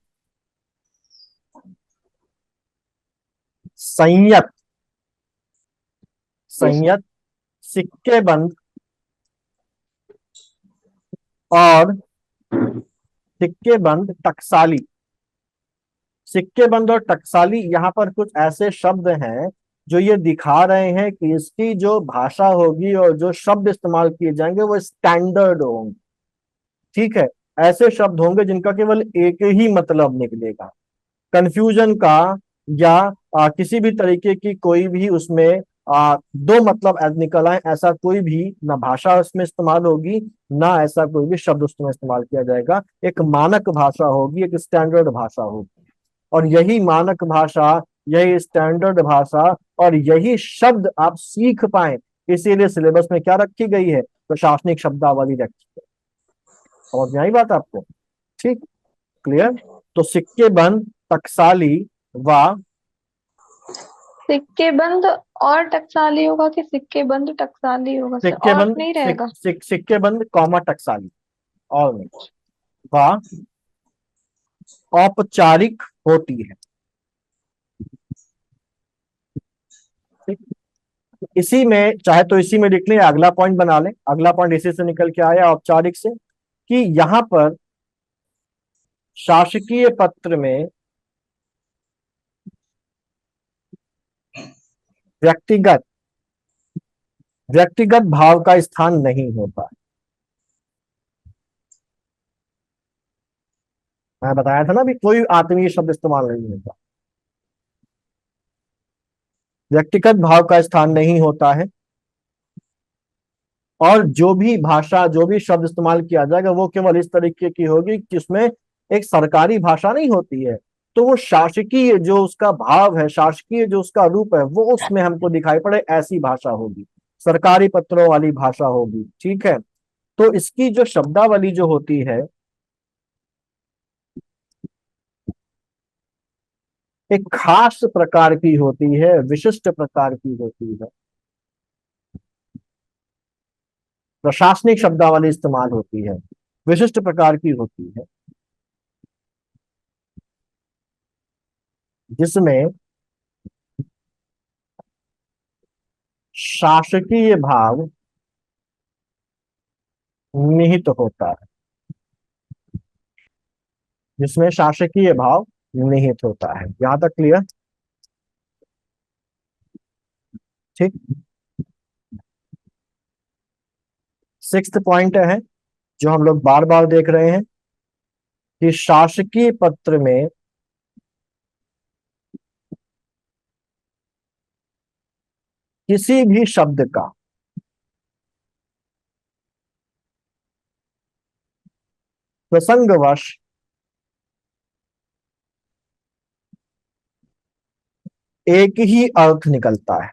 संयत, यस संयत, सिक्के बंद, और सिक्के बंद टकसाली। सिक्के बंद और टकसाली, यहाँ पर कुछ ऐसे शब्द हैं जो ये दिखा रहे हैं कि इसकी जो भाषा होगी और जो शब्द इस्तेमाल किए जाएंगे वो स्टैंडर्ड होंगे। ठीक है, ऐसे शब्द होंगे जिनका केवल एक ही मतलब निकलेगा। कंफ्यूजन का या किसी भी तरीके की कोई भी उसमें दो मतलब निकल आए, ऐसा कोई भी ना भाषा उसमें इस्तेमाल होगी, ना ऐसा कोई भी शब्द उसमें इस्तेमाल किया जाएगा। एक मानक भाषा होगी, एक स्टैंडर्ड भाषा होगी, और यही मानक भाषा, यही स्टैंडर्ड भाषा और यही शब्द आप सीख पाए, इसीलिए सिलेबस में क्या रखी गई है? प्रशासनिक शब्दावली रखी है। समझ में आई बात आपको? ठीक, क्लियर? तो सिक्के बंद, टकसाली व सिक्के बंद और टकसाली होगा कि सिक्के बंद टकसाली होगा सर? सिक्के और बंद, नहीं रहेगा? सिक्के बंद कॉमा टकसाली, और नहीं, व औपचारिक होती है। ठीक? इसी में चाहे तो इसी में लिख लें, अगला पॉइंट बना लें। अगला पॉइंट इसी से निकल के आया, औपचारिक से, कि यहां पर शासकीय पत्र में व्यक्तिगत व्यक्तिगत भाव का स्थान नहीं होता। मैं बताया था ना भी कोई आत्मीय शब्द इस्तेमाल नहीं होता, व्यक्तिगत भाव का स्थान नहीं होता है। और जो भी भाषा, जो भी शब्द इस्तेमाल किया जाएगा वो केवल इस तरीके की होगी जिसमें एक सरकारी भाषा नहीं होती है, तो वो शासकीय जो उसका भाव है, शासकीय जो उसका रूप है, वो उसमें हमको दिखाई पड़े, ऐसी भाषा होगी, सरकारी पत्रों वाली भाषा होगी। ठीक है, तो इसकी जो शब्दावली जो होती है एक खास प्रकार की होती है, विशिष्ट प्रकार की होती है, प्रशासनिक शब्दावली इस्तेमाल होती है, विशिष्ट प्रकार की होती है, जिसमें शासकीय भाव निहित होता है, जिसमें शासकीय भाव निहित होता है। यहां तक क्लियर? ठीक। सिक्स्थ पॉइंट है जो हम लोग बार बार देख रहे हैं कि शासकीय पत्र में किसी भी शब्द का प्रसंगवश एक ही अर्थ निकलता है।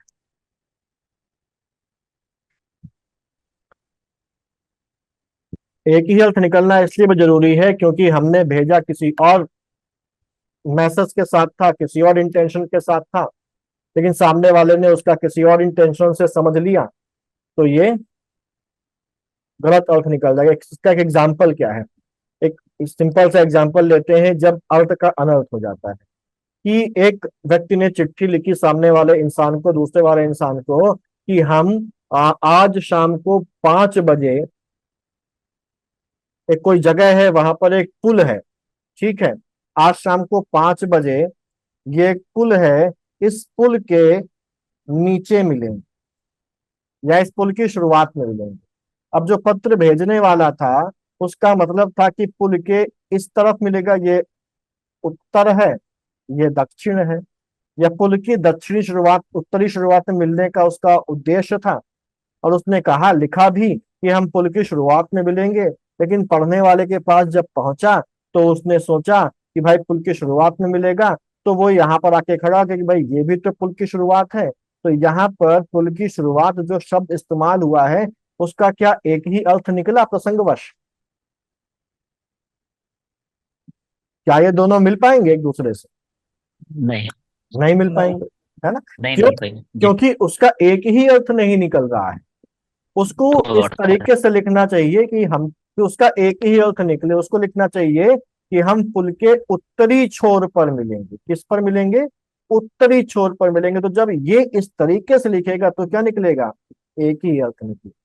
एक ही अर्थ निकलना इसलिए भी जरूरी है क्योंकि हमने भेजा किसी और मैसेज के साथ था, किसी और इंटेंशन के साथ था, लेकिन सामने वाले ने उसका किसी और इंटेंशन से समझ लिया, तो ये गलत अर्थ निकल जाएगा। इसका एक एग्जाम्पल क्या है? एक सिंपल सा एग्जाम्पल लेते हैं, जब अर्थ का अनर्थ हो जाता है कि एक व्यक्ति ने चिट्ठी लिखी सामने वाले इंसान को, दूसरे वाले इंसान को, कि हम आज शाम को 5 बजे एक कोई जगह है, वहां पर एक पुल है। ठीक है, आज शाम को 5 बजे ये एक पुल है, इस पुल के नीचे मिलेंगे या इस पुल की शुरुआत में मिलेंगे। अब जो पत्र भेजने वाला था उसका मतलब था कि पुल के इस तरफ मिलेगा, ये उत्तर है, ये दक्षिण है, या पुल की दक्षिणी शुरुआत उत्तरी शुरुआत में मिलने का उसका उद्देश्य था। और उसने कहा, लिखा भी कि हम पुल की शुरुआत में मिलेंगे, लेकिन पढ़ने वाले के पास जब पहुंचा तो उसने सोचा कि भाई पुल की शुरुआत में मिलेगा, तो वो यहाँ पर आके खड़ा कि भाई ये भी तो पुल की शुरुआत है। तो यहाँ पर पुल की शुरुआत जो शब्द इस्तेमाल हुआ है उसका क्या एक ही अर्थ निकला प्रसंगवश? क्या ये दोनों मिल पाएंगे एक दूसरे से? नहीं। नहीं मिल नहीं। पाएंगे, है ना? नहीं क्यों? मिल पाएंगे जी। क्योंकि उसका एक ही अर्थ नहीं निकल रहा है। उसको दो इस अर्थ है। तरीके से लिखना चाहिए कि हम, कि उसका एक ही अर्थ निकले। उसको लिखना चाहिए कि हम पुल के उत्तरी छोर पर मिलेंगे। किस पर मिलेंगे? उत्तरी छोर पर मिलेंगे। तो जब ये इस तरीके से लिखेगा तो क्या निकलेगा? एक ही अर्थ निकलेगा।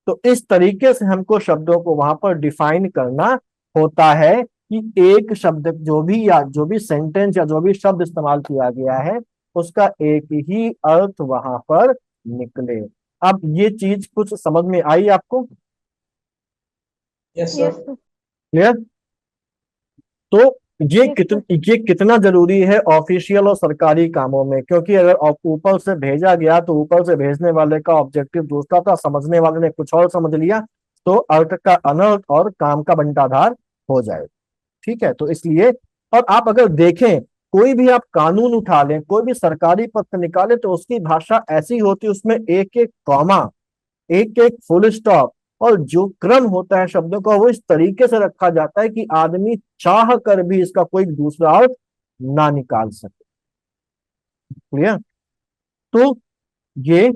तो इस तरीके से हमको शब्दों को वहां पर डिफाइन करना होता है कि एक शब्द जो भी, या जो भी सेंटेंस या जो भी शब्द इस्तेमाल किया गया है उसका एक ही अर्थ वहां पर निकले। अब ये चीज कुछ समझ में आई आपको? Yes yes sir. Sir. Clear? तो यस सर। ये कितना जरूरी है ऑफिशियल और सरकारी कामों में, क्योंकि अगर ऊपर से भेजा गया तो ऊपर से भेजने वाले का ऑब्जेक्टिव दूसरा था, समझने वाले ने कुछ और समझ लिया, तो अर्थ का अनर्थ और काम का बंटाधार हो जाए। ठीक है, तो इसलिए, और आप अगर देखें, कोई भी आप कानून उठा लें, कोई भी सरकारी पत्र निकाले, तो उसकी भाषा ऐसी होती है, उसमें एक एक कॉमा, एक एक फुल स्टॉप, और जो क्रम होता है शब्दों का वो इस तरीके से रखा जाता है कि आदमी चाह कर भी इसका कोई दूसरा अर्थ ना निकाल सके। क्लियर? तो ये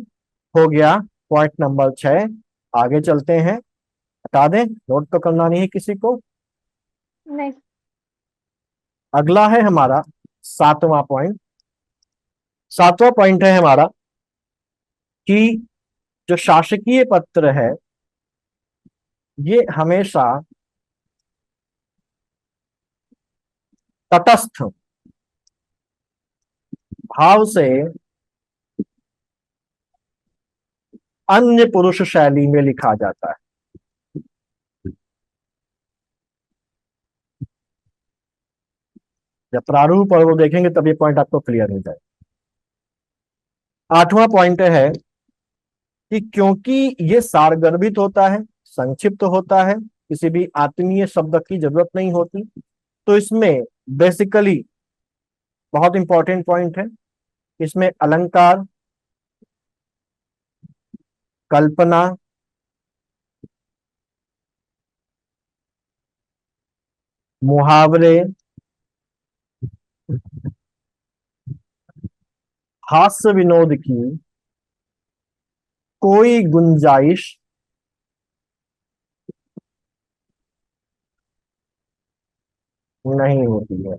हो गया पॉइंट नंबर 6। आगे चलते हैं, हटा दें, नोट तो करना नहीं है किसी को। नहीं। अगला है हमारा 7वां पॉइंट। 7वां पॉइंट है हमारा कि जो शासकीय पत्र है ये हमेशा तटस्थ भाव से अन्य पुरुष शैली में लिखा जाता है। जब प्रारूप और वो देखेंगे तब ये पॉइंट आपको क्लियर हो जाए। आठवां पॉइंट है कि क्योंकि ये सारगर्भित होता है, संक्षिप्त होता है, किसी भी आत्मीय शब्द की जरूरत नहीं होती, तो इसमें बेसिकली बहुत इंपॉर्टेंट पॉइंट है, इसमें अलंकार, कल्पना, मुहावरे, हास्य विनोद की कोई गुंजाइश नहीं होती है।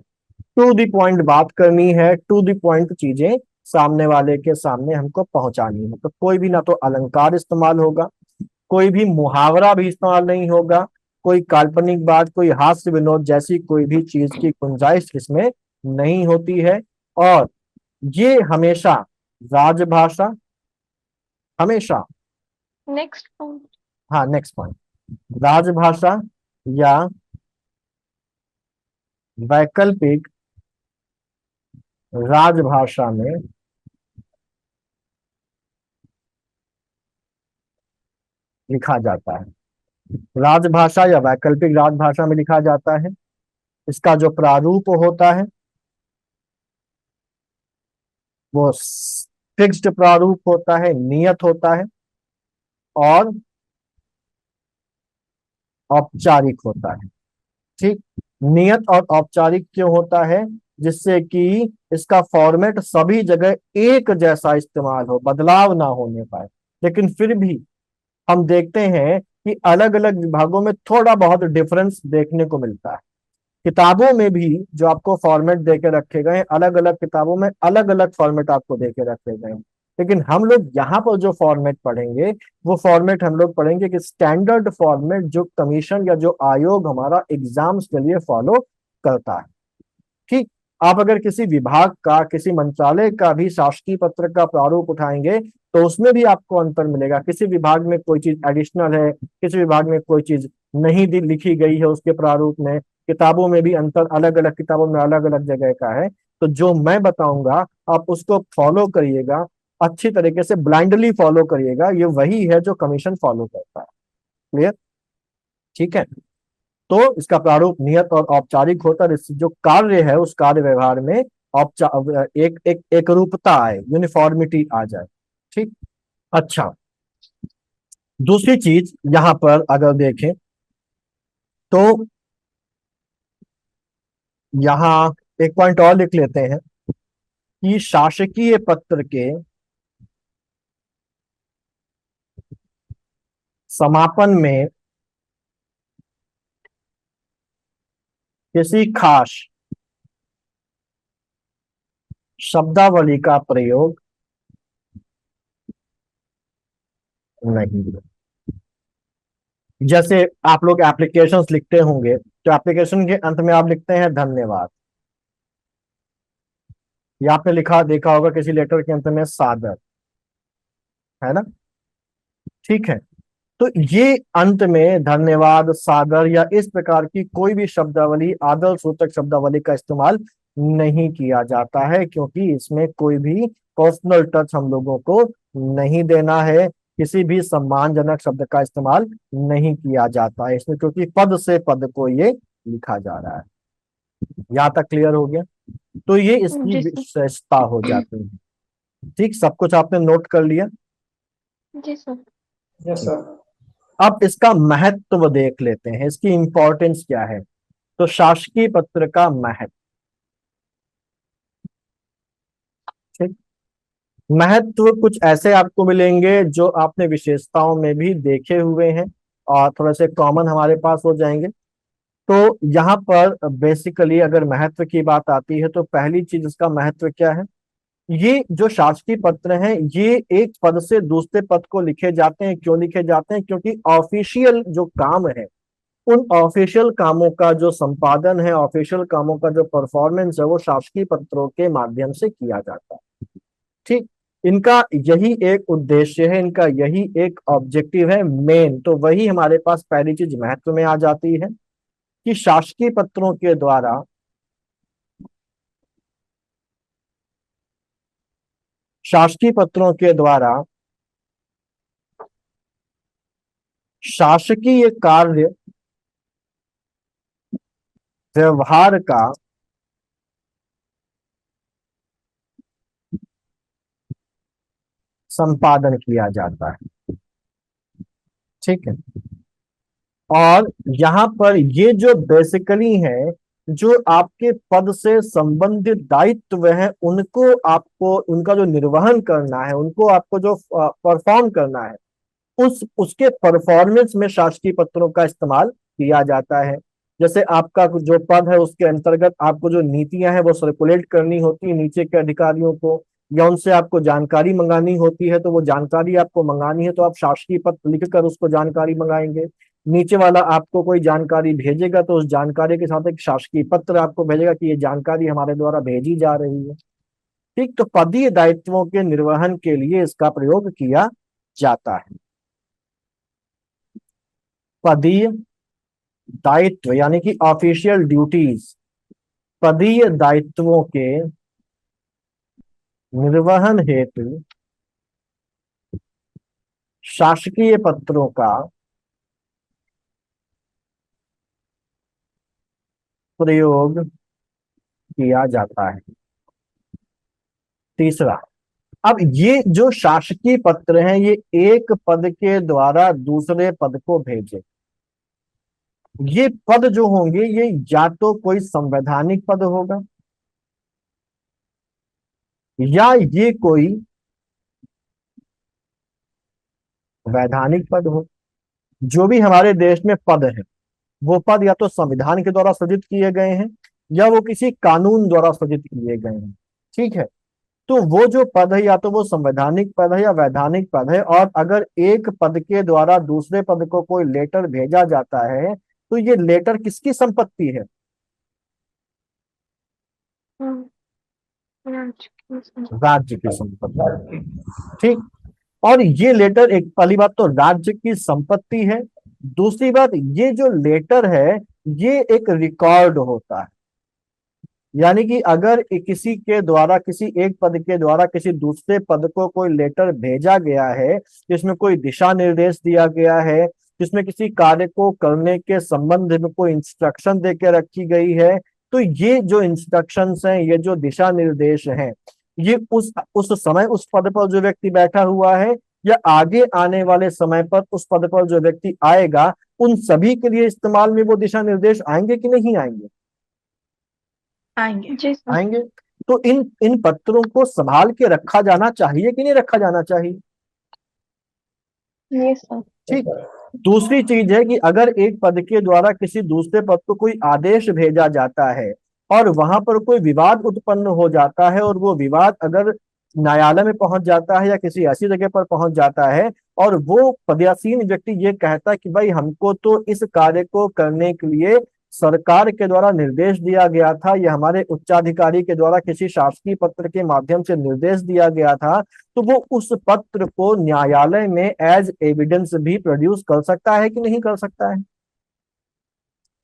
टू द पॉइंट बात करनी है, टू द पॉइंट चीजें सामने वाले के सामने हमको पहुंचानी है। तो कोई भी ना तो अलंकार इस्तेमाल होगा, कोई भी मुहावरा भी इस्तेमाल नहीं होगा, कोई काल्पनिक बात, कोई हास्य विनोद जैसी कोई भी चीज की गुंजाइश इसमें नहीं होती है। और ये हमेशा राजभाषा, हमेशा, नेक्स्ट पॉइंट। हाँ नेक्स्ट पॉइंट, राजभाषा या वैकल्पिक राजभाषा में लिखा जाता है। राजभाषा या वैकल्पिक राजभाषा में लिखा जाता है। इसका जो प्रारूप होता है वो फिक्स्ड प्रारूप होता है, नियत होता है और औपचारिक होता है। ठीक, नियत और औपचारिक क्यों होता है? जिससे कि इसका फॉर्मेट सभी जगह एक जैसा इस्तेमाल हो, बदलाव ना होने पाए। लेकिन फिर भी हम देखते हैं कि अलग अलग विभागों में थोड़ा बहुत डिफरेंस देखने को मिलता है। किताबों में भी जो आपको फॉर्मेट देके रखे गए, अलग अलग किताबों में अलग अलग फॉर्मेट आपको देके रखे गए, लेकिन हम लोग यहाँ पर जो फॉर्मेट पढ़ेंगे वो फॉर्मेट हम लोग पढ़ेंगे कि स्टैंडर्ड फॉर्मेट जो कमीशन या जो आयोग हमारा एग्जाम्स के लिए फॉलो करता है। ठीक, आप अगर किसी विभाग का, किसी मंत्रालय का भी शासकीय पत्र का प्रारूप उठाएंगे तो उसमें भी आपको अंतर मिलेगा। किसी विभाग में कोई चीज एडिशनल है, किसी विभाग में कोई चीज नहीं लिखी गई है उसके प्रारूप में। किताबों में भी अंतर, अलग अलग किताबों में अलग अलग जगह का है। तो जो मैं बताऊंगा आप उसको फॉलो करिएगा, अच्छी तरीके से ब्लाइंडली फॉलो करिएगा। ये वही है जो कमीशन फॉलो करता है। क्लियर? ठीक है, तो इसका प्रारूप नियत और औपचारिक होता है। इससे जो कार्य है उस कार्य व्यवहार में एक रूपता आए, यूनिफॉर्मिटी आ जाए। ठीक, अच्छा, दूसरी चीज यहां पर अगर देखें तो यहां एक पॉइंट और लिख लेते हैं कि शासकीय पत्र के समापन में किसी खास शब्दावली का प्रयोग नहीं है। जैसे आप लोग एप्लीकेशंस लिखते होंगे तो एप्लीकेशन के अंत में आप लिखते हैं धन्यवाद, या आपने लिखा देखा होगा किसी लेटर के अंत में सादर, है ना? ठीक है, तो ये अंत में धन्यवाद, सादर या इस प्रकार की कोई भी शब्दावली, आदर सूचक शब्दावली का इस्तेमाल नहीं किया जाता है, क्योंकि इसमें कोई भी पर्सनल टच हम लोगों को नहीं देना है। किसी भी सम्मानजनक शब्द का इस्तेमाल नहीं किया जाता है इसमें, क्योंकि पद से पद को ये लिखा जा रहा है। यहाँ तक क्लियर हो गया? तो ये इसकी जी सर। विशेषता हो जाती है। ठीक, सब कुछ आपने नोट कर लिया? जी सर। Yes sir. अब इसका महत्व देख लेते हैं, इसकी इंपॉर्टेंस क्या है। तो शासकीय पत्र का महत्व, ठीक, महत्व कुछ ऐसे आपको मिलेंगे जो आपने विशेषताओं में भी देखे हुए हैं और थोड़े से कॉमन हमारे पास हो जाएंगे। तो यहाँ पर बेसिकली अगर महत्व की बात आती है तो पहली चीज इसका महत्व क्या है? ये जो शासकीय पत्र हैं ये एक पद से दूसरे पद को लिखे जाते हैं। क्यों लिखे जाते हैं? क्योंकि ऑफिशियल जो काम है, उन ऑफिशियल कामों का जो संपादन है, ऑफिशियल कामों का जो परफॉर्मेंस है, वो शासकीय पत्रों के माध्यम से किया जाता है। ठीक, इनका यही एक उद्देश्य है, इनका यही एक ऑब्जेक्टिव है मेन। तो वही हमारे पास पहली चीज महत्व में आ जाती है कि शासकीय पत्रों के द्वारा शासकीय पत्रों के द्वारा शासकीय कार्य व्यवहार का संपादन किया जाता है। ठीक है। और यहाँ पर ये जो बेसिकली है, जो आपके पद से संबंधित दायित्व है, उनको आपको उनका जो निर्वहन करना है, उनको आपको जो परफॉर्म करना है, उसके परफॉर्मेंस में शासकीय पत्रों का इस्तेमाल किया जाता है। जैसे आपका जो पद है उसके अंतर्गत आपको जो नीतियां हैं वो सर्कुलेट करनी होती है नीचे के अधिकारियों को, या उनसे आपको जानकारी मंगानी होती है, तो वो जानकारी आपको मंगानी है तो आप शासकीय पत्र लिखकर उसको जानकारी मंगाएंगे। नीचे वाला आपको कोई जानकारी भेजेगा तो उस जानकारी के साथ एक शासकीय पत्र आपको भेजेगा कि ये जानकारी हमारे द्वारा भेजी जा रही है। ठीक, तो पदीय दायित्वों के निर्वहन के लिए इसका प्रयोग किया जाता है। पदीय दायित्व यानी कि ऑफिशियल ड्यूटीज, पदीय दायित्वों के निर्वहन हेतु शासकीय पत्रों का प्रयोग किया जाता है। तीसरा, अब ये जो शासकीय पत्र हैं ये एक पद के द्वारा दूसरे पद को भेजे। ये पद जो होंगे ये या तो कोई संवैधानिक पद होगा या ये कोई वैधानिक पद हो। जो भी हमारे देश में पद है वो पद या तो संविधान के द्वारा सृजित किए गए हैं या वो किसी कानून द्वारा सृजित किए गए हैं। ठीक है, तो वो जो पद है या तो वो संवैधानिक पद है या वैधानिक पद है। और अगर एक पद के द्वारा दूसरे पद को कोई लेटर भेजा जाता है तो ये लेटर किसकी संपत्ति है? राज्य की संपत्ति। ठीक, और ये लेटर, एक पहली बात तो राज्य की संपत्ति है, दूसरी बात ये जो लेटर है ये एक रिकॉर्ड होता है। यानी कि अगर किसी के द्वारा, किसी एक पद के द्वारा किसी दूसरे पद को कोई लेटर भेजा गया है जिसमें कोई दिशा निर्देश दिया गया है, जिसमें किसी कार्य को करने के संबंध में कोई इंस्ट्रक्शन दे के रखी गई है, तो ये जो इंस्ट्रक्शंस हैं, ये जो दिशा निर्देश हैं, ये उस समय उस पद पर जो व्यक्ति बैठा हुआ है या आगे आने वाले समय पर उस पद पर जो व्यक्ति आएगा, उन सभी के लिए इस्तेमाल में वो दिशा निर्देश आएंगे कि नहीं आएंगे? आएंगे जी सर। आएंगे। तो इन इन पत्रों को संभाल के रखा जाना चाहिए कि नहीं रखा जाना चाहिए? ये सर। ठीक। दूसरी चीज है कि अगर एक पद के द्वारा किसी दूसरे पद को कोई आदेश भेजा जाता है और वहां पर कोई विवाद उत्पन्न हो जाता है और वो विवाद अगर न्यायालय में पहुंच जाता है या किसी ऐसी जगह पर पहुंच जाता है और वो पदासीन व्यक्ति ये कहता है कि भाई हमको तो इस कार्य को करने के लिए सरकार के द्वारा निर्देश दिया गया था या हमारे उच्चाधिकारी के द्वारा किसी शासकीय पत्र के माध्यम से निर्देश दिया गया था, तो वो उस पत्र को न्यायालय में एज एविडेंस भी प्रोड्यूस कर सकता है कि नहीं कर सकता है?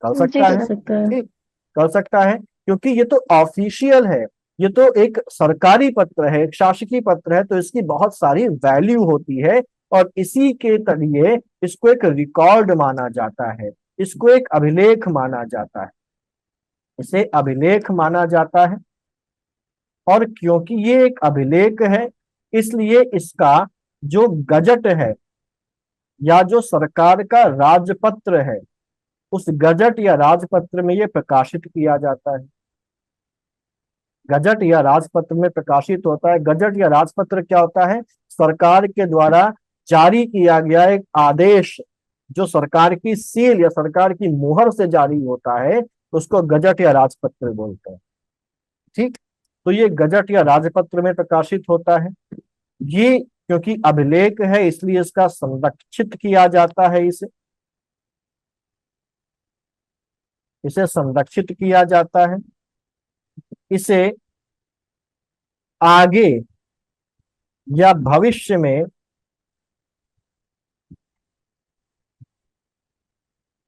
कर जी सकता कर है। सकता है। ठीक, कर सकता है, क्योंकि ये तो ऑफिशियल है, ये तो एक सरकारी पत्र है, एक शासकीय पत्र है, तो इसकी बहुत सारी वैल्यू होती है और इसी के लिए इसको एक रिकॉर्ड माना जाता है, इसको एक अभिलेख माना जाता है, इसे अभिलेख माना जाता है। और क्योंकि ये एक अभिलेख है इसलिए इसका जो गजट है या जो सरकार का राजपत्र है, उस गजट या राजपत्र में ये प्रकाशित किया जाता है। गजट या राजपत्र में प्रकाशित होता है। गजट या राजपत्र क्या होता है? सरकार के द्वारा जारी किया गया एक आदेश, जो सरकार की सील या सरकार की मुहर से जारी होता है, उसको गजट या राजपत्र बोलते हैं। ठीक, तो ये गजट या राजपत्र में प्रकाशित होता है। ये क्योंकि अभिलेख है इसलिए इसका संरक्षित किया जाता है, इसे इसे संरक्षित किया जाता है। इसे आगे या भविष्य में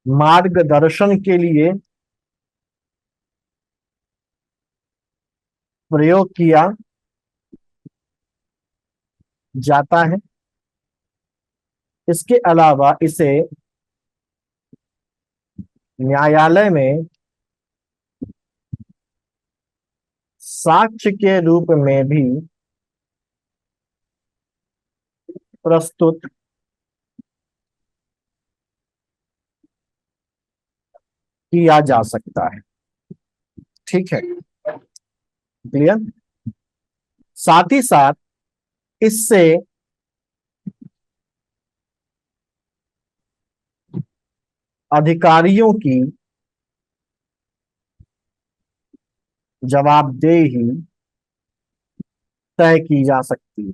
मार्गदर्शन के लिए प्रयोग किया जाता है। इसके अलावा इसे न्यायालय में साक्ष्य के रूप में भी प्रस्तुत किया जा सकता है। ठीक है, क्लियर। साथ ही साथ इससे अधिकारियों की जवाबदेही तय की जा सकती है।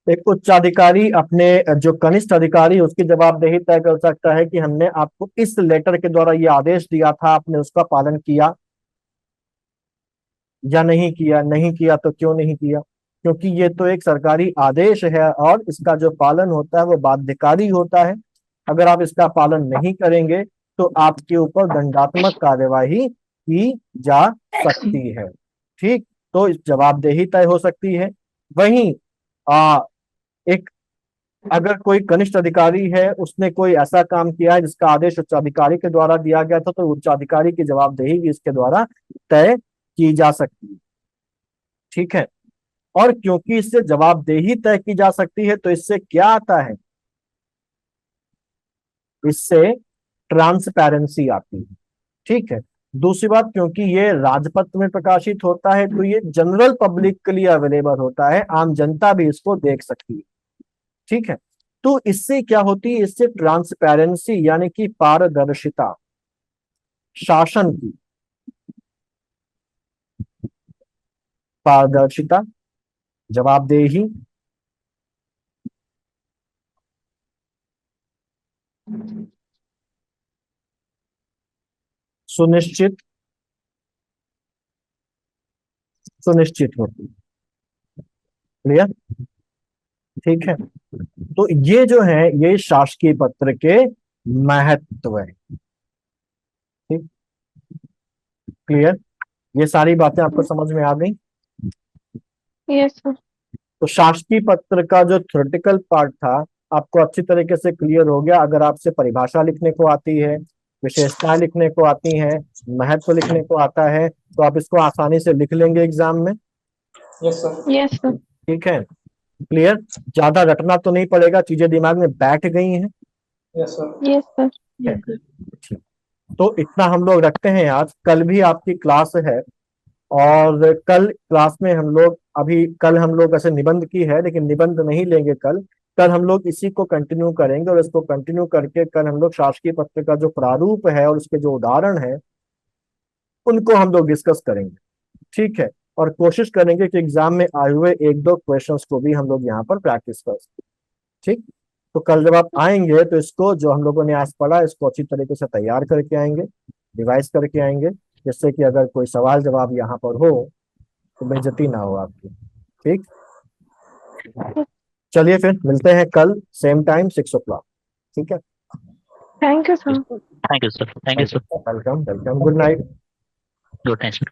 एक उच्च अधिकारी अपने जो कनिष्ठ अधिकारी उसकी जवाबदेही तय कर सकता है कि हमने आपको इस लेटर के द्वारा ये आदेश दिया था, आपने उसका पालन किया या नहीं किया, नहीं किया तो क्यों नहीं किया, क्योंकि ये तो एक सरकारी आदेश है और इसका जो पालन होता है वो बाध्यकारी होता है। अगर आप इसका पालन नहीं करेंगे तो आपके ऊपर दंडात्मक कार्यवाही की जा सकती है। ठीक, तो इस जवाबदेही तय हो सकती है। वहीं एक अगर कोई कनिष्ठ अधिकारी है, उसने कोई ऐसा काम किया है जिसका आदेश उच्चाधिकारी के द्वारा दिया गया था, तो उच्चाधिकारी की जवाबदेही भी इसके द्वारा तय की जा सकती है। ठीक है, और क्योंकि इससे जवाबदेही तय की जा सकती है तो इससे क्या आता है, इससे ट्रांसपेरेंसी आती है। ठीक है, दूसरी बात, क्योंकि ये राजपत्र में प्रकाशित होता है तो ये जनरल पब्लिक के लिए अवेलेबल होता है, आम जनता भी इसको देख सकती है। ठीक है, तो इससे क्या होती है, इससे ट्रांसपेरेंसी यानी कि पारदर्शिता, शासन की पारदर्शिता, जवाबदेही, सुनिश्चित सुनिश्चित होती है। क्लियर। ठीक है, तो ये जो है ये शासकीय पत्र के महत्व है। ठीक, क्लियर। ये सारी बातें आपको समझ में आ गई। Yes sir. तो शासकीय पत्र का जो थ्योरेटिकल पार्ट था आपको अच्छी तरीके से क्लियर हो गया। अगर आपसे परिभाषा लिखने को आती है, विशेषताएं लिखने को आती हैं, महत्व लिखने को आता है, तो आप इसको आसानी से लिख लेंगे एग्जाम में। Yes sir. Yes sir. ठीक है, क्लियर। ज्यादा रटना तो नहीं पड़ेगा, चीजें दिमाग में बैठ गई हैं। Yes sir. Yes sir. ठीक, तो इतना हम लोग रखते हैं आज। कल भी आपकी क्लास है और कल क्लास में हम लोग कल हम लोग ऐसे निबंध की है लेकिन निबंध नहीं लेंगे कल। कल हम लोग इसी को कंटिन्यू करेंगे और इसको कंटिन्यू करके कल हम लोग शासकीय पत्र का जो प्रारूप है और उसके जो उदाहरण है उनको हम लोग डिस्कस करेंगे। ठीक है, और कोशिश करेंगे कि एग्जाम में आए हुए एक दो क्वेश्चंस को भी हम लोग यहाँ पर प्रैक्टिस कर सकें। ठीक, तो कल जब आप आएंगे तो इसको जो हम लोगों ने आज पढ़ा इसको अच्छी तरीके से तैयार करके आएंगे, रिवाइज करके आएंगे, जिससे कि अगर कोई सवाल जवाब यहाँ पर हो तो बेइज्जती ना हो आपकी। ठीक, चलिए फिर मिलते हैं कल सेम टाइम 6 o'clock। ठीक है, thank you sir. Thank you sir, thank you sir, welcome welcome, good night. Good night sir.